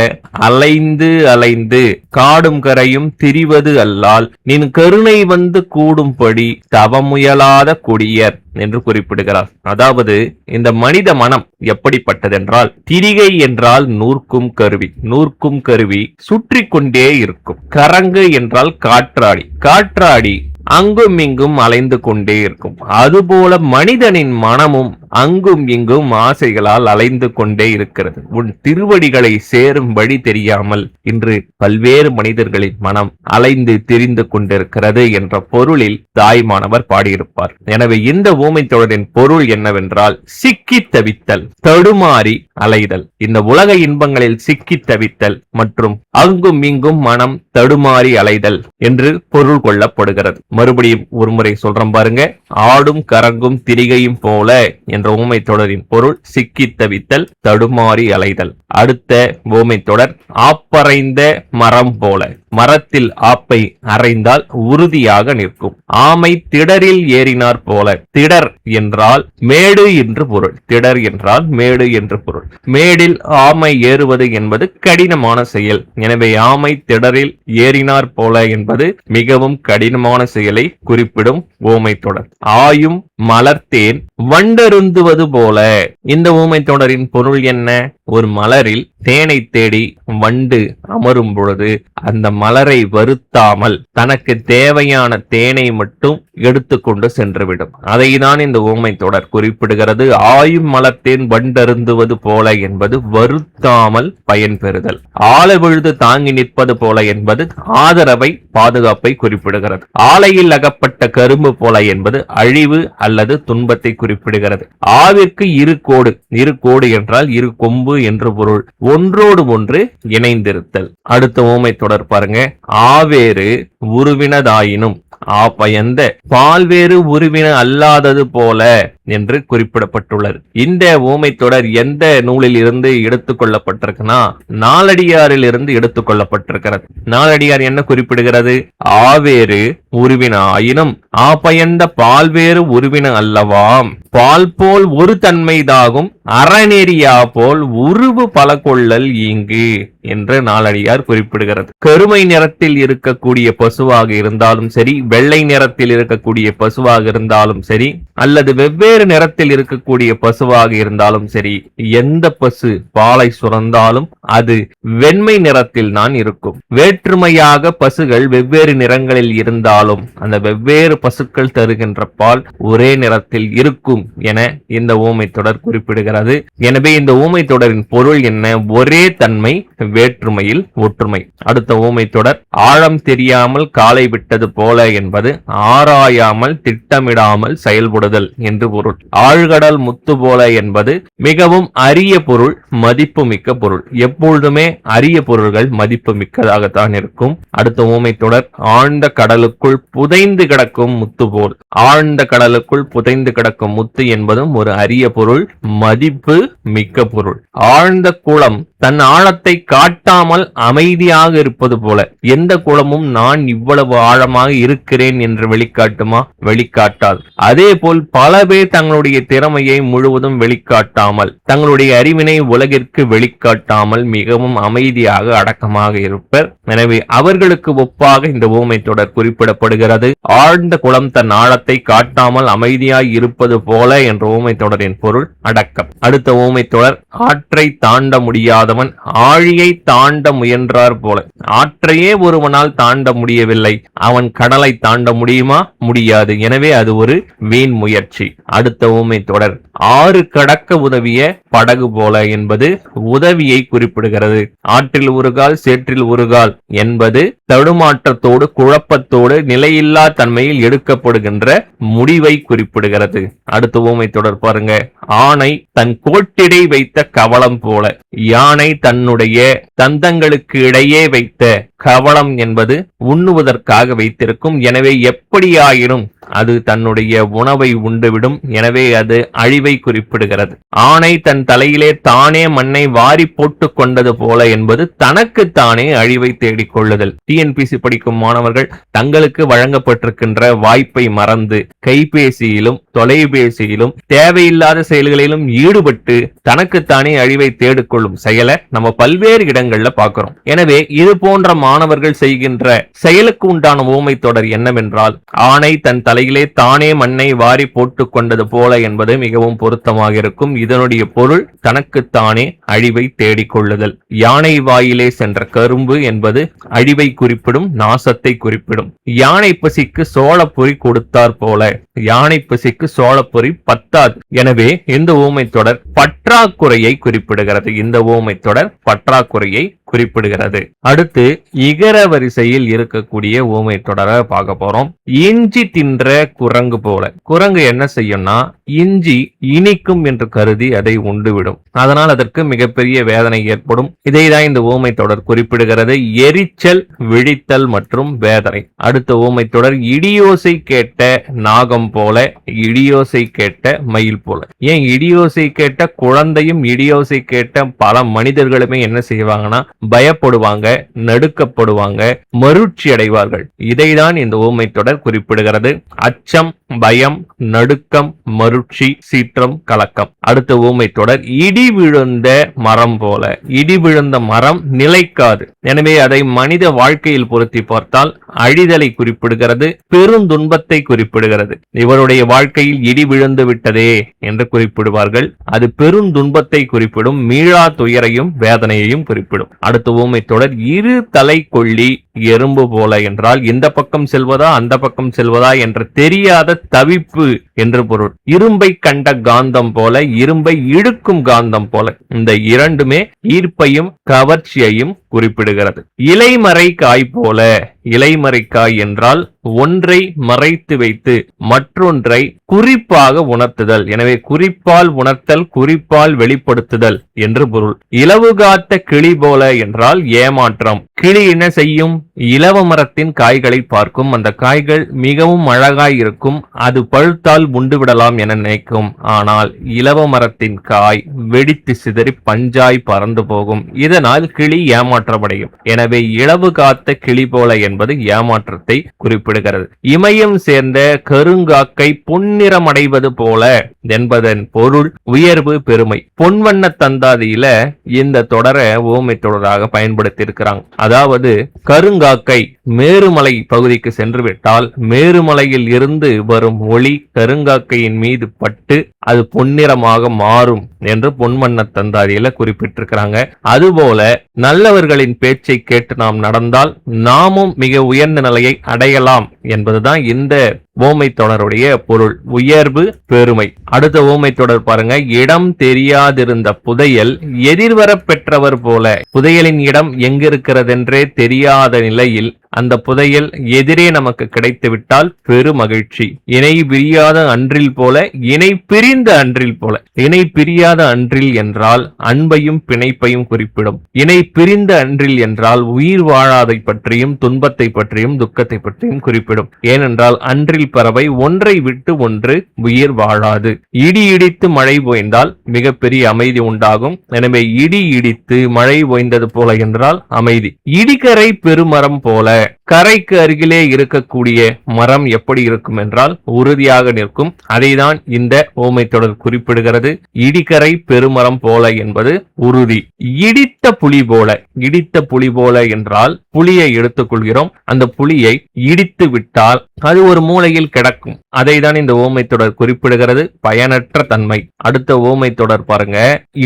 அலைந்து அலைந்து காடும் கரையும் திரிவது அல்லால் நின் கருணை வந்து கூடும்படி தவமுயலாத கொடியர் என்று குறிப்பிடுகிறார். அதாவது இந்த மனித மனம் எப்படிப்பட்டதென்றால், திரிகை என்றால் நூற்கும் கருவி, நூற்கும் கருவி சுற்றி கொண்டே இருக்கும். கரங்கு என்றால் காற்றாடி, காற்றாடி அங்கும் இங்கும் அலைந்து கொண்டே இருக்கும். அதுபோல மனிதனின் மனமும் அங்கும் இங்கும் ஆசைகளால் அலைந்து கொண்டே இருக்கிறது. உன் திருவடிகளை சேரும் வழி தெரியாமல் இன்று பல்வேறு மனிதர்களின் மனம் அலைந்து திரிந்து கொண்டிருக்கிறது என்ற பொருளில் தாய்மானவர் பாடியிருப்பார். எனவே இந்த ஊமை தொடரின் பொருள் என்னவென்றால், சிக்கி தவித்தல், தடுமாறி அலைதல். இந்த உலக இன்பங்களில் சிக்கி தவித்தல் மற்றும் அங்கும் இங்கும் மனம் தடுமாறி அலைதல் என்று பொருள் கொள்ளப்படுகிறது. மறுபடியும் ஒருமுறை சொல்றோம் பாருங்க, ஆடும் கரங்கும் திரிகையும் போல என்ற ஊமை தொடரின் பொருள் சிக்கி தவித்தல், தடுமாறி அலைதல். அடுத்த ஊமை தொடர், ஆப்பறைந்த மரம் போல. மரத்தில் ஆப்பை அறைந்தால் உறுதியாக நிற்கும். ஆமை திடரில் ஏறினார் போல. திடர் என்றால் மேடு என்று பொருள். திடர் என்றால் மேடு என்று பொருள். மேடில் ஆமை ஏறுவது என்பது கடினமான செயல். எனவே ஆமை திடரில் ஏறினார் போல என்பது மிகவும் கடினமான செயலை குறிப்பிடும் ஊமை தொடர். ஆயும் மலர்த்தேன் வண்டருந்துவது போல. இந்த ஊமை தொடரின் பொருள் என்ன? ஒரு மலரில் தேனை தேடி வண்டு அமரும் பொழுது அந்த மலரை வருத்தாமல் தனக்கு தேவையான தேனை மட்டும் எடுத்துக்கொண்டு சென்றுவிடும். அதைதான் இந்த ஊமை தொடர் குறிப்பிடுகிறது. ஆயும் மலர்த்தேன் வண்டருந்துவது போல என்பது வருத்தாமல் பயன் பெறுதல். ஆழ விழுது தாங்கி நிற்பது போல என்பது ஆதரவை, பாதுகாப்பை குறிப்பிடுகிறது. ஆலையில் அகப்பட்ட கரும்பு போல என்பது அழிவு அல்லது துன்பத்தை குறிப்பிடுகிறது. ஆவிற்கு இரு கோடு, இரு கோடு என்றால் இரு கொம்பு என்று பொருள். ஒன்றோடு ஒன்று இணைந்திருத்தல். அடுத்த ஊமை தொடர் பாருங்க, ஆவேறு உருவினதாயினும் ஆப்பயந்த பால்வேறு உருவின அல்லாதது போல என்று குறிப்பிடப்பட்டுள்ளது. இந்த ஊமை தொடர் எந்த நூலில் இருந்து எடுத்துக் கொள்ளப்பட்டிருக்குன்னா, நாலடியாரில் இருந்து எடுத்துக் கொள்ளப்பட்டிருக்கிறது. நாலடியார் என்ன குறிப்பிடுகிறது? ஆவேறு உருவின ஆயினும் ஆப்பயந்த பால்வேறு உருவின அல்லவாம். பால் போல் ஒரு தன்மைதாகும் அறநெறியா போல் உருவு பல கொள்ளல் இங்கு என்று நாலடியார் குறிப்பிடுகிறது. கருமை நிறத்தில் இருக்கக்கூடிய பசுவாக இருந்தாலும் சரி, வெள்ளை நிறத்தில் இருக்கக்கூடிய பசுவாக இருந்தாலும் சரி, அல்லது வெவ்வேறு நிறத்தில் இருக்கக்கூடிய பசுவாக இருந்தாலும் சரி, எந்த பசு பாலை சுரந்தாலும் அது வெண்மை நிறத்தில் தான் இருக்கும். வேற்றுமையாக பசுகள் வெவ்வேறு நிறங்களில் இருந்தாலும் அந்த வெவ்வேறு பசுக்கள் தருகின்ற பால் ஒரே நிறத்தில் இருக்கும் என இந்த ஊமை தொடர் குறிப்பிடுகிறது. எனவே இந்த ஊமை தொடரின் பொருள் என்ன? ஒரே தன்மை, வேற்றுமையில் ஒற்றுமை. அடுத்த ஊமை தொடர், ஆழம் தெரியாமல் காலை விட்டது போல என்பது ஆராயாமல் திட்டமிடாமல் செயல்படுதல் என்று பொருள். ஆழ்கடல் முத்து போல என்பது மிகவும் அரிய பொருள், மதிப்பு மிக்க பொருள். எப்பொழுதுமே அரிய பொருள்கள் மதிப்பு மிக்கதாகத்தான் இருக்கும். அடுத்த ஊமை தொடர், ஆழ்ந்த கடலுக்குள் புதைந்து கிடக்கும் முத்து போல். ஆழ்ந்த கடலுக்குள் புதைந்து கிடக்கும் முத்து என்பதும் ஒரு அரிய பொருள், மதிப்பு மிக்க பொருள். ஆழ்ந்த குளம் தன் ஆழத்தை காட்டாமல் அமைதியாக இருப்பது போல. எந்த குளமும் நான் இவ்வளவு ஆழமாக இருக்கிறேன் என்று வெளிக்காட்டுமா? வெளிக்காட்டாது. அதே போல் பல பேர் தங்களுடைய திறமையை முழுவதும் வெளிக்காட்டாமல், தங்களுடைய அறிவினை உலகிற்கு வெளிக்காட்டாமல் மிகவும் அமைதியாக அடக்கமாக இருப்பர். எனவே அவர்களுக்கு ஒப்பாக இந்த ஊமை தொடர் குறிப்பிடப்படுகிறது. ஆழ்ந்த குளம் தன் ஆழத்தை காட்டாமல் அமைதியாய் இருப்பது போல என்ற ஊமை தொடரின் பொருள் அடக்கம். அடுத்த ஊமை தொடர், ஆற்றை தாண்ட முடியாதவன் ஆழியை தாண்ட முயன்றார் போல. ஆற்றையே ஒருவனால் தாண்ட முடியவில்லை, அவன் கடலை தாண்ட முடியுமா? முடியாது. எனவே அது ஒரு வீண் முயற்சி. அடுத்த ஊமை தொடர், ஆறு கடக்க உதவிய படகு போல என்பது உதவியை குறிப்பிடுகிறது. ஆற்றில் ஒரு கால் சேற்றில் ஒரு கால் என்பது தடுமாற்றத்தோடு குழப்பத்தோடு நிலையில்லா தன்மையில் எடுக்கப்படுகின்ற முடிவை குறிப்பிடுகிறது. அடுத்த ஊமை தொடர் பாருங்க, ஆணை தன் கோட்டிடை வைத்த கவளம் போல. யானை தன்னுடைய தந்தங்களுக்கு இடையே வைத்த கவளம் என்பது உண்ணுவதற்காக வைத்திருக்கும். எனவே எப்படியாயினும் அது தன்னுடைய உணவை உண்டுவிடும். எனவே அது அழிவை குறிப்பிடுகிறது. ஆணை தன் தலையிலே தானே மண்ணை வாரி போட்டு கொண்டது போல என்பது தனக்குத்தானே அழிவை தேடிக் கொள்ளுதல். டிஎன்பிசி படிக்கும் மாணவர்கள் தங்களுக்கு வழங்கப்பட்டிருக்கின்ற வாய்ப்பை மறந்து கைபேசியிலும் தொலைபேசியிலும் தேவையில்லாத செயல்களிலும் ஈடுபட்டு தனக்குத்தானே அழிவை தேடிக்கொள்ளும் செயலை நம்ம பல்வேறு இடங்கள்ல பார்க்கிறோம். எனவே இது போன்ற மாணவர்கள் செய்கின்ற செயலுக்கு உண்டான ஊமை தொடர் என்னவென்றால், ஆணை தன் தலையிலே தானே மண்ணை வாரி போட்டுக் கொண்டது போல என்பது மிகவும் பொருத்தமாக இருக்கும். இதனுடைய பொருள் தனக்குத்தானே அழிவை தேடிக்கொள்ளுதல். யானை வாயிலே சென்ற கரும்பு என்பது அழிவை குறிப்பிடும், நாசத்தை குறிப்பிடும். யானை பசிக்கு சோளப்பொறி கொடுத்தார் போல, யானை பசிக்கு சோளப்பொறி பத்தாது. எனவே இந்த ஊமை தொடர் பற்றாக்குறையை குறிப்பிடுகிறது. இந்த ஊமை தொடர் பற்றாக்குறையை குறிப்பிடுகிறது. அடுத்து இகர வரிசையில் இருக்கக்கூடிய ஊமை தொடரை பார்க்க போறோம். இஞ்சி தின்ற குரங்கு போல. குரங்கு என்ன செய்யும்னா, இஞ்சி இனிக்கும் என்று கருதி அதை உண்டுவிடும். அதனால் அதற்கு மிகப்பெரிய வேதனை ஏற்படும். இதைதான் இந்த ஊமை தொடர் குறிப்பிடுகிறது. எரிச்சல், விழித்தல் மற்றும் வேதனை. அடுத்த ஊமை தொடர் இடியோசை கேட்ட நாகம் போல, இடியோசை கேட்ட மயில் போல. ஏன் இடியோசை கேட்ட குழந்தையும் இடியோசை கேட்ட பல மனிதர்களுமே என்ன செய்வாங்கன்னா, பயப்படுவாங்க, நடுக்கப்படுவாங்க, மருட்சி அடைவார்கள். இதைதான் இந்த ஊமை தொடர் குறிப்பிடுகிறது. அச்சம், பயம், நடுக்கம், மருட்சி, சீற்றம், கலக்கம். அடுத்த ஊமை தொடர் இடி விழுந்த மரம் போல. இடி விழுந்த மரம் நிலைக்காது. எனவே அதை மனித வாழ்க்கையில் பொருத்தி பார்த்தால் அழிதலை குறிப்பிடுகிறது, பெருந்துன்பத்தை குறிப்பிடுகிறது. இவருடைய வாழ்க்கையில் இடி விழுந்து விட்டதே என்று குறிப்பிடுவார்கள். அது பெருந்துன்பத்தை குறிப்பிடும், மீளா துயரையும் வேதனையையும் குறிப்பிடும். அடுத்த ஊமை தொடர் இரு தலை கொள்ளி எறும்பு போல என்றால் இந்த பக்கம் செல்வதா அந்த பக்கம் செல்வதா என்று தெரியாத தவிப்பு என்று பொருள். இரும்பை கண்ட காந்தம் போல, இரும்பை இழுக்கும் காந்தம் போல. இந்த இரண்டுமே ஈர்ப்பையும் கவர்ச்சியையும் குறிப்பிடுகிறது. இலைமறை காய் போல. இலைமறை காய் என்றால் ஒன்றை மறைத்து வைத்து மற்றொன்றை குறிப்பாக உணர்த்துதல். எனவே குறிப்பால் உணர்த்தல், குறிப்பால் வெளிப்படுத்துதல் என்று பொருள். இலவு காத்த கிளி போல என்றால் ஏமாற்றம். கிளி என்ன செய்யும்? இலவ மரத்தின் காய்களை பார்க்கும். அந்த காய்கள் மிகவும் அழகாய் இருக்கும். அது பழுத்தால் உண்டு விடலாம் என நினைக்கும். ஆனால் இலவ மரத்தின் காய் வெடித்து சிதறி பஞ்சாய் பறந்து போகும். இதனால் கிளி ஏமாற்றமடையும். எனவே இலவு காத்த கிளி போல என்பது ஏமாற்றத்தை குறிப்பிடுகிறது. இமயம் சேர்ந்த கருங்காக்கை பொன்னிறமடைவது போல என்பதன் பொருள் உயர்வு, பெருமை. பொன்வண்ண தந்தாதியில இந்த தொடரை ஊமை தொடராக பயன்படுத்தி இருக்கிறாங்க. அதாவது கருங்காக்கை மேருமலை பகுதிக்கு சென்று விட்டால் மேருமலையில் இருந்து வரும் ஒளி கருங்காக்கையின் மீது பட்டு அது பொன்னிறமாக மாறும் என்று பொன்வண்ண தந்தாதியில குறிப்பிட்டிருக்கிறாங்க. அதுபோல நல்லவர்களின் பேச்சை கேட்டு நாம் நடந்தால் நாமும் மிக உயர்ந்த நிலையை அடையலாம் என்பதுதான் இந்த ஓமை தொடருடைய பொருள். உயர்வு, பெருமை. அடுத்த ஓமை தொடர் பாருங்க. இடம் தெரியாதிருந்த புதையல் எதிர்வர பெற்றவர் போல. புதையலின் இடம் எங்கிருக்கிறதென்றே தெரியாத நிலையில் அந்த புதையல் எதிரே நமக்கு கிடைத்து விட்டால் பெரு மகிழ்ச்சி. இணை பிரியாத அன்றில் போல, இணை பிரிந்த அன்றில் போல. இணை பிரியாத அன்றில் என்றால் அன்பையும் பிணைப்பையும் குறிப்பிடும். இணை பிரிந்த அன்றில் என்றால் உயிர் வாழாதை பற்றியும் துன்பத்தை பற்றியும் துக்கத்தை பற்றியும் குறிப்பிடும். ஏனென்றால் அன்றில் பறவை ஒன்றை விட்டு ஒன்று உயிர் வாழாது. இடி இடித்து மழை பொய்ந்தால் மிகப்பெரிய அமைதி உண்டாகும். எனவே இடி இடித்து மழை பொய்ந்தது போல என்றால் அமைதி. இடிகரை பெருமரம் போல. கரைக்கு அருகிலே இருக்கக்கூடிய மரம் எப்படி இருக்கும் என்றால் உறுதியாக நிற்கும். அதைதான் இந்த ஓமை தொடர் குறிப்பிடுகிறது. இடிகரை பெருமரம் போல என்பது உறுதி. இடித்த புலி போல. இடித்த புலி போல என்றால் புலியை எடுத்துக் கொள்கிறோம். அந்த புலியை இடித்து விட்டால் அது ஒரு மூலையில் கிடக்கும். அதைதான் இந்த ஓமை தொடர் குறிப்பிடுகிறது. பயனற்ற தன்மை. அடுத்த ஓமை தொடர் பாருங்க.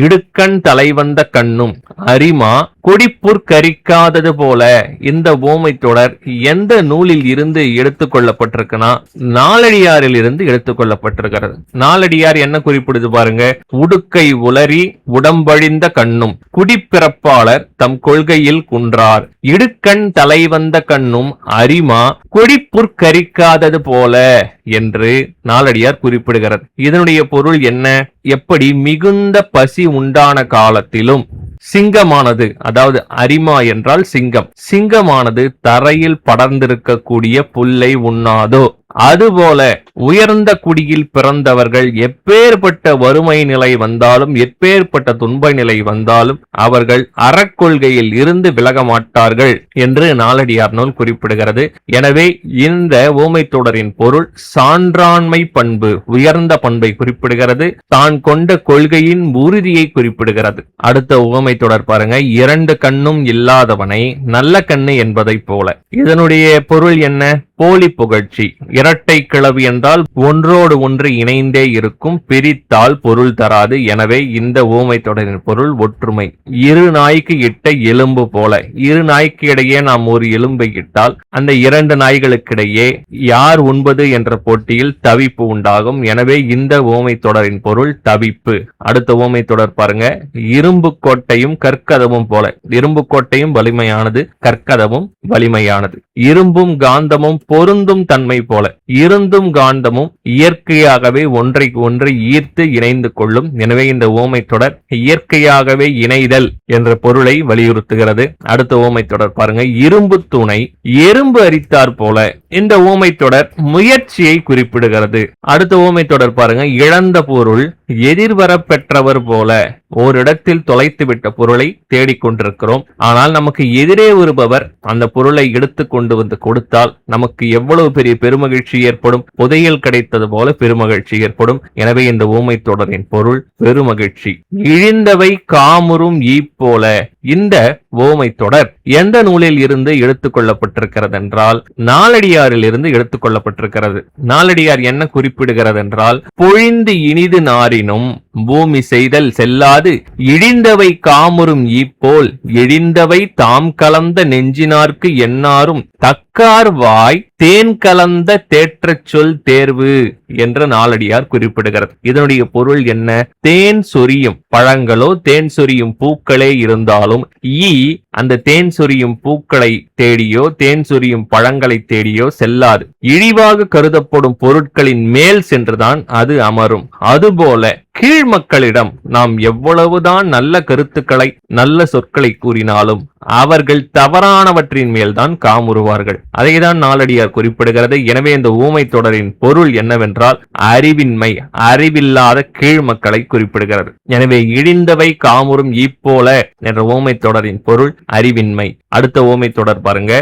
இடுக்கண் தலைவந்த கண்ணும் அரிமா கொடிப்புற் கரிக்காதது போல. இந்த ஓமை தொடர் எந்த நூலில் இருந்து எடுத்துக் கொள்ளப்பட்டிருக்குன்னா நாலடியாரில் இருந்து எடுத்துக் கொள்ளப்பட்டிருக்கிறது. நாலடியார் என்ன குறிப்பிடுது பாருங்க. உடுக்கை உளறி உடம்பழிந்த கண்ணும் குடிப்பிறப்பாளர் தம் கொள்கையில் குன்றார். இடுக்கண் தலைவந்த கண்ணும் அரிமா கொடிப்புற் கரிக்காதது போல என்று நாலடியார் குறிப்பிடுகிறது. இதனுடைய பொருள் என்ன? எப்படி மிகுந்த பசி உண்டான காலத்திலும் சிங்கமானது, அதாவது அரிமா என்றால் சிங்கம், சிங்கமானது தரையில் படர்ந்திருக்கக்கூடிய புல்லை உண்ணாதோ அதுபோல உயர்ந்த குடியில் பிறந்தவர்கள் எப்பேற்பட்ட வறுமை நிலை வந்தாலும் எப்பேற்பட்ட துன்ப நிலை வந்தாலும் அவர்கள் அறக்கொள்கையில் இருந்து விலக மாட்டார்கள் என்று நாலடியார் நூல் குறிப்பிடுகிறது. எனவே இந்த ஊமை தொடரின் பொருள் சான்றாண்மை பண்பு, உயர்ந்த பண்பை குறிப்பிடுகிறது. தான் கொண்ட கொள்கையின் உறுதியை குறிப்பிடுகிறது. அடுத்த ஊமை தொடர் பாருங்க. இரண்டு கண்ணும் இல்லாதவனை நல்ல கண்ணு என்பதை போல. இதனுடைய பொருள் என்ன? போலி புகழ்ச்சி. இரட்டை கிளவி என்றால் ஒன்றோடு ஒன்று இணைந்தே இருக்கும், பிரித்தால் பொருள் தராது. எனவே இந்த ஊமை தொடரின் பொருள் ஒற்றுமை. இரு நாய்க்கு இட்ட எலும்பு போல. இரு நாய்க்கு இடையே நாம் ஒரு எலும்பை இட்டால் அந்த இரண்டு நாய்களுக்கிடையே யார் உண்பது என்ற போட்டியில் தவிப்பு உண்டாகும். எனவே இந்த ஊமை தொடரின் பொருள் தவிப்பு. அடுத்த ஊமை தொடர் பாருங்க. இரும்பு கோட்டையும் கற்கதவும் போல. இரும்பு கோட்டையும் வலிமையானது, கற்கதவும் வலிமையானது. இரும்பும் காந்தமும் பொருந்தும் தன்மை போல. இருந்தும் காந்தமும் இயற்கையாகவே ஒன்றை ஒன்று ஈர்த்து இணைந்து கொள்ளும். எனவே இந்த ஊமை தொடர் இயற்கையாகவே இணைதல் என்ற பொருளை வலியுறுத்துகிறது. அடுத்த ஊமை தொடர் பாருங்க. இரும்பு துணை எறும்பு அரித்தார் போல. இந்த ஊமை தொடர் முயற்சியை குறிப்பிடுகிறது. அடுத்த ஊமை தொடர் பாருங்க. இழந்த பொருள் எதிர்வர பெற்றவர் போல. ஓரிடத்தில் தொலைத்துவிட்ட பொருளை தேடிக்கொண்டிருக்கிறோம். ஆனால் நமக்கு எதிரே வருபவர் அந்த பொருளை எடுத்து கொண்டு வந்து கொடுத்தால் நமக்கு எவ்வளவு பெரிய பெருமகிழ்ச்சி ஏற்படும். புதையல் கிடைத்தது போல பெருமகிழ்ச்சி ஏற்படும். எனவே இந்த ஊமை தொடரின் பொருள் பெருமகிழ்ச்சி. இழிந்தவை காமுறும் ஈ போல. இந்த ஊமை தொடர் எந்த நூலில் இருந்து எடுத்துக் கொள்ளப்பட்டிருக்கிறது என்றால் நாலடியாரில் இருந்து எடுத்துக் கொள்ளப்பட்டிருக்கிறது. நாலடியார் என்ன குறிப்பிடுகிறது என்றால், பொழிந்து இனிது நாரினும் பூமி செய்தல் செல்லாது இழிந்தவை காமுறும் ஈப்போல் எழிந்தவை தாம் கலந்த நெஞ்சினார்க்கு எண்ணாரும் தக்கார் வாய் தேன் கலந்த தேற்றச் சொல் தேர்வு என்ற நாலடியார் குறிப்பிடுகிறது. இதனுடைய பொருள் என்ன? தேன் சொரியும் பழங்களோ தேன் சொரியும் பூக்களே இருந்தாலும் ஈ அந்த தேன் சொரியும் பூக்களை தேடியோ தேன் சொரியும் பழங்களை தேடியோ செல்லாது. இழிவாக கருதப்படும் பொருட்களின் மேல் சென்றுதான் அது அமரும். அதுபோல கீழ் மக்களிடம் நாம் எவ்வளவுதான் நல்ல கருத்துக்களை நல்ல சொற்களை கூறினாலும் அவர்கள் தவறானவற்றின் மேல்தான் காமுறுவார்கள். அதைதான் நாலடியார் குறிப்பிடுகிறது. எனவே இந்த ஊமை தொடரின் பொருள் என்னவென்றால் அறிவின்மை, அறிவில்லாத கீழ் மக்களை குறிப்பிடுகிறது. எனவே இழிந்தவை காமுறும் ஈப்போல என்ற ஊமை தொடரின் பொருள் அறிவின்மை. அடுத்த ஊமை தொடர் பாருங்க.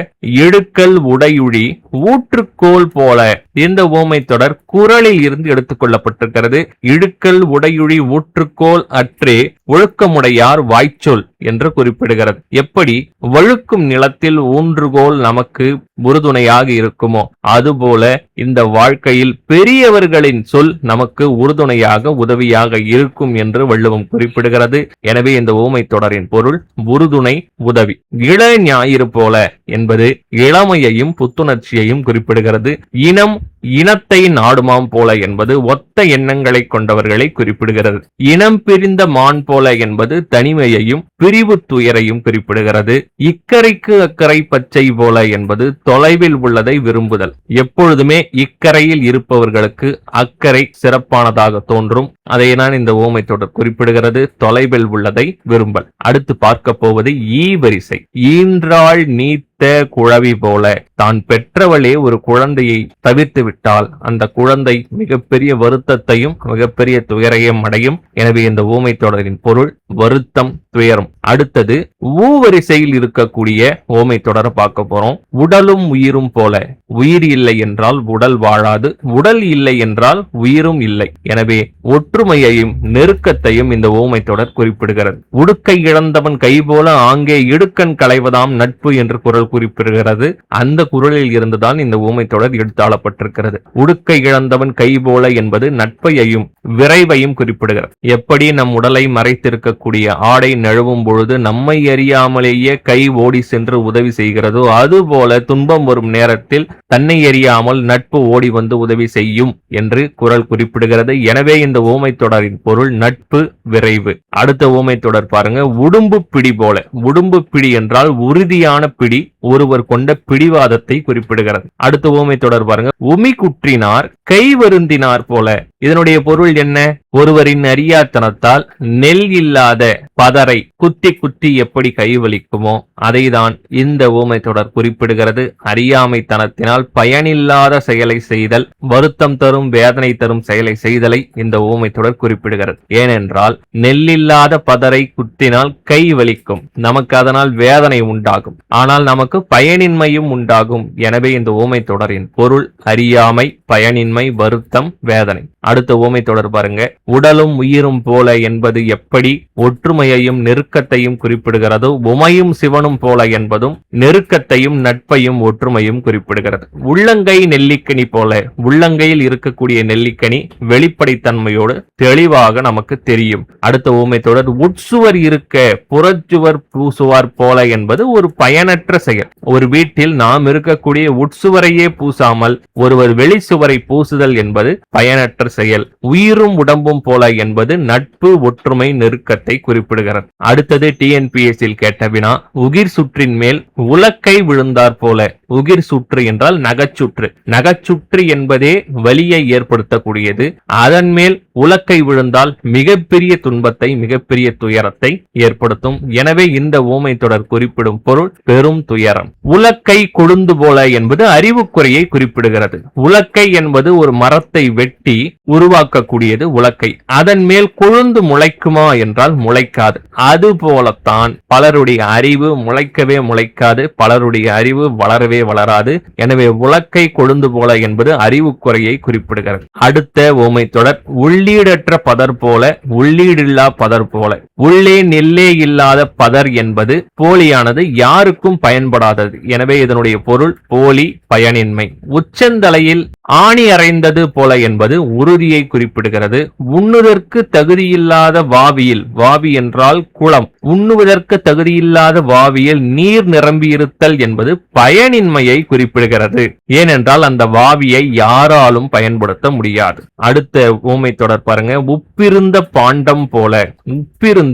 இடுக்கல் உடையுழி ஊற்றுக்கோல் போல. இந்த ஊமை தொடர் குறளில் இருந்து எடுத்துக் கொள்ளப்பட்டிருக்கிறது. இடுக்கல் உடையுழி ஊற்றுக்கோல் அற்றே ஒழுக்கமுடையார் வாய்ச்சொல் என்று குறிப்பிடுகிறது. எப்படி வழுக்கும் நிலத்தில் ஊன்றுகோல் நமக்கு உறுதுணையாக இருக்குமோ அதுபோல இந்த வாழ்க்கையில் பெரியவர்களின் சொல் நமக்கு உறுதுணையாக உதவியாக இருக்கும் என்று வள்ளுவம் குறிப்பிடுகிறது. எனவே இந்த ஊமை தொடரின் பொருள் உறுதுணை, உதவி. இள ஞாயிறு போல என்பது இளமையையும் புத்துணர்ச்சியையும் குறிப்பிடுகிறது. இனம் இனத்தை நாடுமாம் போல என்பது ஒத்த எண்ணங்களை கொண்டவர்களை குறிப்பிடுகிறது. இனம் பிரிந்த மான் போல என்பது தனிமையையும் பிரிவு துயரையும் குறிப்பிடுகிறது. இக்கரைக்கு அக்கறை பச்சை போல என்பது தொலைவில் உள்ளதை விரும்புதல். எப்பொழுதுமே இக்கரையில் இருப்பவர்களுக்கு அக்கறை சிறப்பானதாக தோன்றும். அதை நான் இந்த ஊமை தொடர் குறிப்பிடுகிறது. தொலைவில் உள்ளதை விரும்பல். அடுத்து பார்க்க போவது ஈ வரிசை. ஈன்றாள் நீத்த குழவி போல. தான் பெற்றவளே ஒரு குழந்தையை தவிர்த்து விட்டால் அந்த குழந்தை மிகப்பெரிய வருத்தத்தையும் மிகப்பெரிய துயரையும் அடையும். எனவே இந்த ஊமை தொடரின் பொருள் வருத்தம், துயரம். அடுத்தது ஊ வரிசையில் இருக்கக்கூடிய ஊமை தொடரை பார்க்க போறோம். உடலும் உயிரும் போல. உயிர் இல்லை என்றால் உடல் வாழாது, உடல் இல்லை என்றால் உயிரும் இல்லை. எனவே ஒற்றுமையையும் நெருக்கத்தையும் இந்த ஊமை தொடர் குறிப்பிடுகிறது. உடுக்கை இழந்தவன் கை போல ஆங்கே இடுக்கண் களைவதாம் நட்பு என்று குரல் குறிப்பிடுகிறது. அந்த குரலில் இருந்துதான் இந்த ஊமை தொடர் எடுத்தாளப்பட்டிருக்கிறது. உடுக்கை இழந்தவன் கை போல என்பது நட்பையையும் விரைவையும் குறிப்பிடுகிறது. எப்படி நம் உடலை மறைத்திருக்கக்கூடிய ஆடை நழுவும் பொழுது நம்மை அறியாமலேயே கை ஓடி சென்று உதவி செய்கிறதோ அதுபோல துன்பம் வரும் நேரத்தில் தன்னை அறியாமல் நட்பு ஓடி வந்து உதவி செய்யும் என்று குரல் குறிப்பிடுகிறது. எனவே இந்த ஊமை தொடரின் பொருள் நட்பு, விரைவு. அடுத்த ஊமை தொடர் பாருங்க. உடும்பு பிடி போல. உடும்பு பிடி என்றால் உறுதியான பிடி, ஒருவர் கொண்ட பிடிவாதத்தை விதத்தை குறிப்பிடுகிறது. அடுத்த ஊமை தொடர் பாருங்க. உமி குற்றினார் கை வருந்தினார் போல. இதனுடைய பொருள் என்ன? ஒருவரின் அறியாத்தனத்தால் நெல் இல்லாத பதரை குத்தி குத்தி எப்படி கைவலிக்குமோ அதைதான் இந்த ஊமை தொடர் குறிப்பிடுகிறது. அறியாமைத்தனத்தினால் பயனில்லாத செயலை செய்தல், வருத்தம் தரும் வேதனை தரும் செயலை செய்தலை இந்த ஊமை தொடர் குறிப்பிடுகிறது. ஏனென்றால் நெல்லில்லாத பதரை குத்தினால் கை வலிக்கும், நமக்கு அதனால் வேதனை உண்டாகும், ஆனால் நமக்கு பயனின்மையும் உண்டாகும். எனவே இந்த ஊமை தொடரின் பொருள் அறியாமை, பயனின்மை, வருத்தம், வேதனை. அடுத்த ஊமை தொடர் பாருங்க. உடலும் உயிரும் போல என்பது எப்படி ஒற்றுமையையும் நெருக்கத்தையும் குறிப்பிடுகிறதோ, உமையும் சிவனும் போல என்பதும் நெருக்கத்தையும் நட்பையும் ஒற்றுமையும் குறிப்பிடுகிறது. உள்ளங்கை நெல்லிக்கனி போல, உள்ளங்கையில் இருக்கக்கூடிய நெல்லிக்கனி வெளிப்படைத்தன்மையோடு தெளிவாக நமக்கு தெரியும். அடுத்த ஊமை தொடர். உட்சுவர் இருக்க புறச்சுவர் பூசுவார் போல என்பது ஒரு பயனற்ற செயல். ஒரு வீட்டில் நாம் இருக்கக்கூடிய உட்சுவரையே பூசாமல் ஒருவர் வெளிச்சுவரை பூசுதல் என்பது பயனற்ற செயல். உயிரும் உடம்பும் போல என்பது நட்பு, ஒற்றுமை, நெருக்கத்தை குறிப்பிடுகிறது. அடுத்தது TNPSC கேட்ட வினா. உகிர் சுற்றின் மேல் உலக்கை விழுந்தார் போல. உகிர் சுற்று என்றால் நகச்சுற்று. நகச்சுற்று என்பதே வலியை ஏற்படுத்தக்கூடியது. அதன் மேல் உலக்கை விழுந்தால் மிகப்பெரிய துன்பத்தை, மிகப்பெரிய துயரத்தை ஏற்படுத்தும். எனவே இந்த ஊமை தொடர் குறிப்பிடும் பொருள் பெரும் துயரம். உலக்கை கொழுந்து போல என்பது அறிவுக்குறையை குறிப்பிடுகிறது. உலக்கை என்பது ஒரு மரத்தை வெட்டி உருவாக்கக்கூடியது உலக்கை. அதன் மேல் கொழுந்து முளைக்குமா என்றால் முளைக்காது. அது போலத்தான் பலருடைய அறிவு முளைக்கவே முளைக்காது, பலருடைய அறிவு வளரவே வளராது. எனவே உலக்கை கொழுந்து போல என்பது அறிவுக்குறையை குறிப்பிடுகிறது. அடுத்த ஊமை தொடர். உள்ளீடற்ற பதர் போல, உள்ளீடில்லா பதர் போல. உள்ளே நெல்லே இல்லாத பதர் என்பது போலியானது, யாருக்கும் பயன்படாதது. எனவே இதனுடைய பொருள் போலி, பயனின்மை. உச்சந்தலையில் ஆணி அறைந்தது போல என்பது உறுதியை குறிப்பிடுகிறது. உண்ணுவதற்கு தகுதியில்லாத வாவியில், வாவி என்றால் குளம், உண்ணுவதற்கு தகுதியில்லாத வாவியில் நீர் நிரம்பியிருத்தல் என்பது பயனின்மையை குறிப்பிடுகிறது. ஏனென்றால் அந்த வாவியை யாராலும் பயன்படுத்த முடியாது. அடுத்த ஊமை தொடர் பாருங்க. உப்பிருந்த பாண்டம் போல. உப்பிருந்த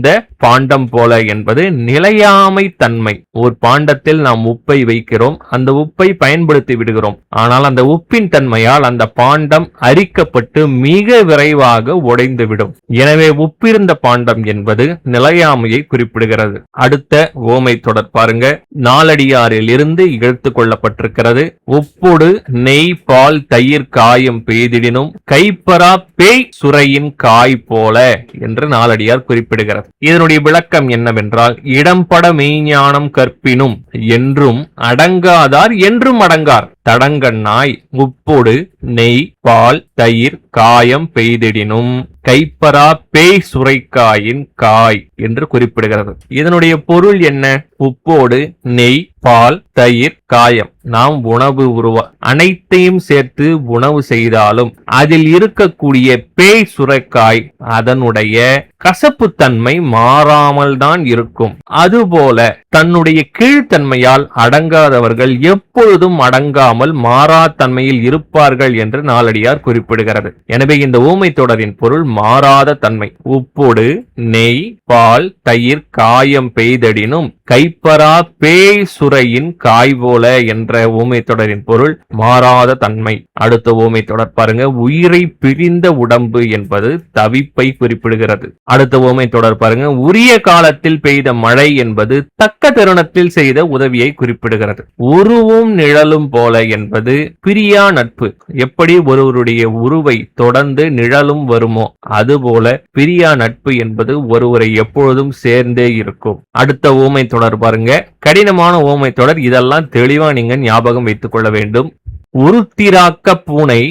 பாண்டம் போல என்பது நிலையாமை தன்மை. ஒரு பாண்டத்தில் நாம் உப்பை வைக்கிறோம், அந்த உப்பை பயன்படுத்தி விடுகிறோம், ஆனால் அந்த உப்பின் தன்மையால் அந்த பாண்டம் அரிக்கப்பட்டு மிக விரைவாக உடைந்துவிடும். எனவே உப்பிருந்த பாண்டம் என்பது நிலையாமையை குறிப்பிடுகிறது. அடுத்த ஊமை தொடர் பாருங்க. நாலடியாரில் இருந்து எடுத்துக் கொள்ளப்பட்டிருக்கிறது. உப்போடு நெய், பால், தயிர், காயம் பெய்திடினும் கைப்பரா பேய் சுரையின் காய் போல என்று நாலடியார் குறிப்பிடுகிறது. இதனுடைய விளக்கம் என்னவென்றால், இடம்பட மெய்ஞானம் கற்பினும் என்றும் அடங்காதார் என்றும் அடங்கார். தடங்கண்ணாய் உப்போடு நெய், பால், தயிர், காயம் பெய்திடினும் கைப்பரா பேய் சுரைக்காயின் காய் என்று குறிப்பிடுகிறது. இதனுடைய பொருள் என்ன? உப்போடு நெய், பால், தயிர், காயம், நாம் உணவு அனைத்தையும் சேர்த்து உணவு செய்தாலும் அதில் இருக்கக்கூடிய பேய் சுரைக்காய் அதனுடைய கசப்புத்தன்மை மாறாமல் தான் இருக்கும். அதுபோல தன்னுடைய கீழ்த்தன்மையால் அடங்காதவர்கள் எப்பொழுதும் அடங்காமல் மாறா தன்மையில் இருப்பார்கள் என்று நாலடியார் குறிப்பிடுகிறது. எனவே இந்த ஊமை தொடரின் பொருள் மாறாத தன்மை. உப்போடு நெய், பால், தயிர், காயம் பெய்தடினும் கைப்பரா பேய் சுரையின் காய் போல என்ற ஊமை தொடரின் பொருள் மாறாத தன்மை. அடுத்த ஊமை தொடர் பாருங்க. உயிரை பிரிந்த உடம்பு என்பது தவிப்பை குறிப்பிடுகிறது. அடுத்த ஊமை தொடர் பாருங்க. உரிய காலத்தில் பெய்த மழை என்பது தக்க தருணத்தில் செய்த உதவியை குறிப்பிடுகிறது. உருவும் நிழலும் போல என்பது பிரியா நட்பு. எப்படி ஒருவருடைய உருவை தொடர்ந்து நிழலும் வருமோ அதுபோல பிரியா நட்பு என்பது ஒருவரை எப்பொழுதும் சேர்ந்தே இருக்கும். அடுத்த ஊமை தொடர் பாருங்க. கடினமான ஊமை தொடர். இதெல்லாம் தெளிவா நீங்க ஞாபகம் வைத்துக் கொள்ள வேண்டும். உருத்திராக்க பூனை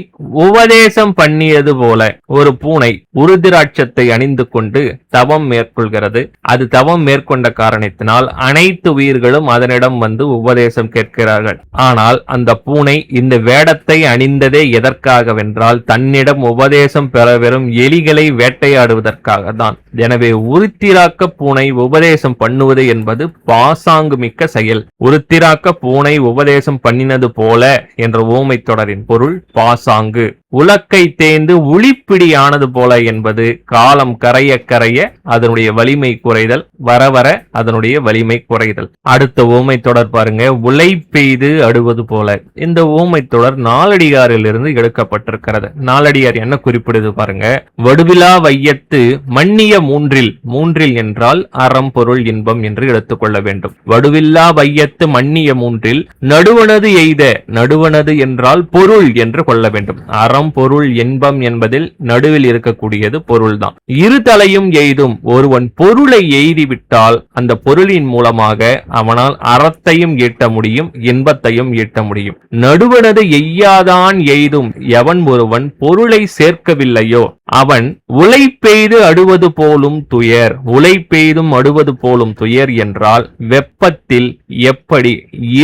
உபதேசம் பண்ணியது போல. ஒரு பூனை உருதிராட்சத்தை அணிந்து கொண்டு தவம் மேற்கொள்கிறது. அது தவம் மேற்கொண்ட காரணத்தினால் அனைத்து உயிர்களும் அதனிடம் வந்து உபதேசம் கேட்கிறார்கள். ஆனால் அந்த பூனை இந்த வேடத்தை அணிந்ததே எதற்காகவென்றால் தன்னிடம் உபதேசம் பெற வெறும் எலிகளை வேட்டையாடுவதற்காக தான். எனவே உருத்திராக்க பூனை உபதேசம் பண்ணுவது என்பது பாசாங்கு மிக்க செயல். உருத்திராக்க பூனை உபதேசம் பண்ணினது போல என்ற ஊமை தொடரின் பொருள் பாசாங்கு. உலக்கை தேய்ந்து உளிப்பிடி ஆனது போல என்பது காலம் கரைய கரைய அதனுடைய வலிமை குறைதல், வர வர அதனுடைய வலிமை குறைதல். அடுத்த ஊமை தொடர் பாருங்க, உலை பெய்து அடுவது போல. இந்த ஊமை தொடர் நாலடியாரிலிருந்து எடுக்கப்பட்டிருக்கிறது. நாலடியார் என்ன குறிப்பிடுது பாருங்க, வடுவிலா வையத்து மன்னிய மூன்றில், மூன்றில் என்றால் அறம் பொருள் இன்பம் என்று எடுத்துக்கொள்ள வேண்டும். வடுவில்லா வையத்து மன்னிய மூன்றில் நடுவனது எய்த, நடுவனது என்றால் பொருள் என்று கொள்ள வேண்டும். அறம் பொருள் இன்பம் என்பதில் நடுவில் இருக்கக்கூடியது பொருள்தான். இரு தலையும் எய்தும், ஒருவன் பொருளை எய்திவிட்டால் அந்த பொருளின் மூலமாக அவனால் அறத்தையும் ஈட்ட முடியும், இன்பத்தையும் ஈட்ட முடியும். நடுவனது எய்யாதான் எய்தும், எவன் ஒருவன் பொருளை சேர்க்கவில்லையோ அவன் உலை பெய்து அடுவது போலும் துயர். உலை பெய்தும் அடுவது போலும் துயர் என்றால் வெப்பத்தில் எப்படி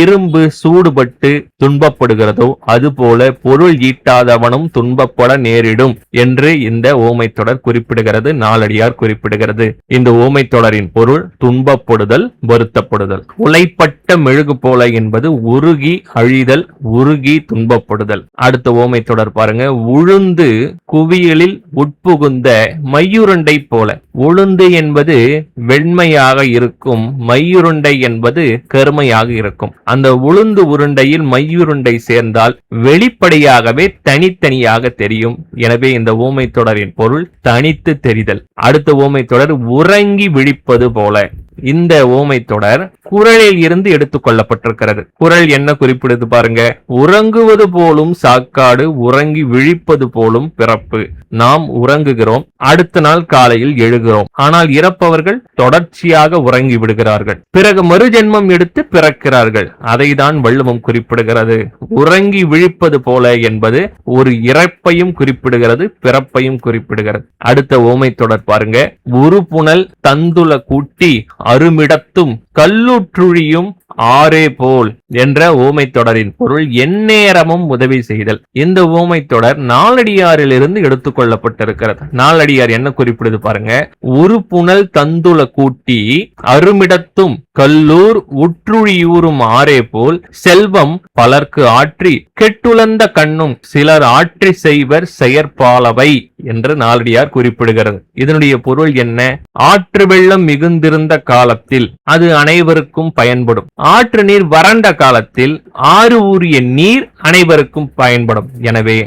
இரும்பு சூடுபட்டு துன்பப்படுகிறதோ அதுபோல பொருள் ஈட்டாதவனும் துன்பப்பட நேரிடும் என்று இந்த ஓமை தொடர் குறிப்பிடுகிறது, நாலடியார் குறிப்பிடுகிறது. இந்த ஓமை தொடரின் பொருள் துன்பப்படுதல், வருத்தப்படுதல். உலைப்பட்ட மெழுகு போல என்பது உருகி அழிதல், உருகி துன்பப்படுதல். அடுத்த ஓமை தொடர் பாருங்க, உழுந்து குவியலில் உட்புகுந்த மையுருண்டை போல. உளுந்து என்பது வெண்மையாக இருக்கும், மையுருண்டை என்பது கருமையாக இருக்கும். அந்த உளுந்து உருண்டையில் மையுருண்டை சேர்ந்தால் வெளிப்படையாகவே தனித்தனியாக தெரியும். எனவே இந்த ஊமை தொடரின் பொருள் தனித்து தெரிதல். அடுத்த ஊமை தொடர் உறங்கி விழிப்பது போல. இந்த ஓமை தொடர் குறளில் இருந்து எடுத்துக் கொள்ளப்பட்டிருக்கிறது. குறள் என்ன குறிப்பிடுது பாருங்க, உறங்குவது போலும் சாக்காடு, உறங்கி விழிப்பது போலும் பிறப்பு. நாம் உறங்குகிறோம், அடுத்த நாள் காலையில் எழுகிறோம். ஆனால் இறப்பவர்கள் தொடர்ச்சியாக உறங்கி விடுகிறார்கள், பிறகு மறுஜென்மம் எடுத்து பிறக்கிறார்கள். அதைதான் வள்ளுவம் குறிப்பிடுகிறது. உறங்கி விழிப்பது போல என்பது ஒரு இறப்பையும் குறிப்பிடுகிறது, பிறப்பையும் குறிப்பிடுகிறது. அடுத்த ஓமை தொடர் பாருங்க, ஒரு புனல் தந்துல கூட்டி அருமிடத்தும் கல்லுற்றுழியும் ஆரே போல் என்ற ஓமை தொடரின் பொருள் எந்நேரமும் உதவி செய்தல். இந்த ஓமை தொடர் நாலடியாரிலிருந்து எடுத்துக் கொள்ளப்பட்டிருக்கிறது. நாலடியார் என்ன குறிப்பிடுது பாருங்க, ஒரு புனல் தந்துல கூட்டி அருமிடத்தும் கல்லூர் உற்றுழியூரும் ஆரே போல் செல்வம் பலர்க்கு ஆற்றி கெட்டுழந்த கண்ணும் சிலர் ஆற்றி செய்வர் செயற்பாலவை என்று நாலடியார் குறிப்பிடுகிறது. இதனுடைய பொருள் என்ன? ஆற்று வெள்ளம் மிகுந்திருந்த காலத்தில் அது அனைவருக்கும் பயன்படும். ஆற்று நீர் வறண்ட காலத்தில் ஆறு ஊறிய நீர் அனைவருக்கும் பயன்படும். எனவே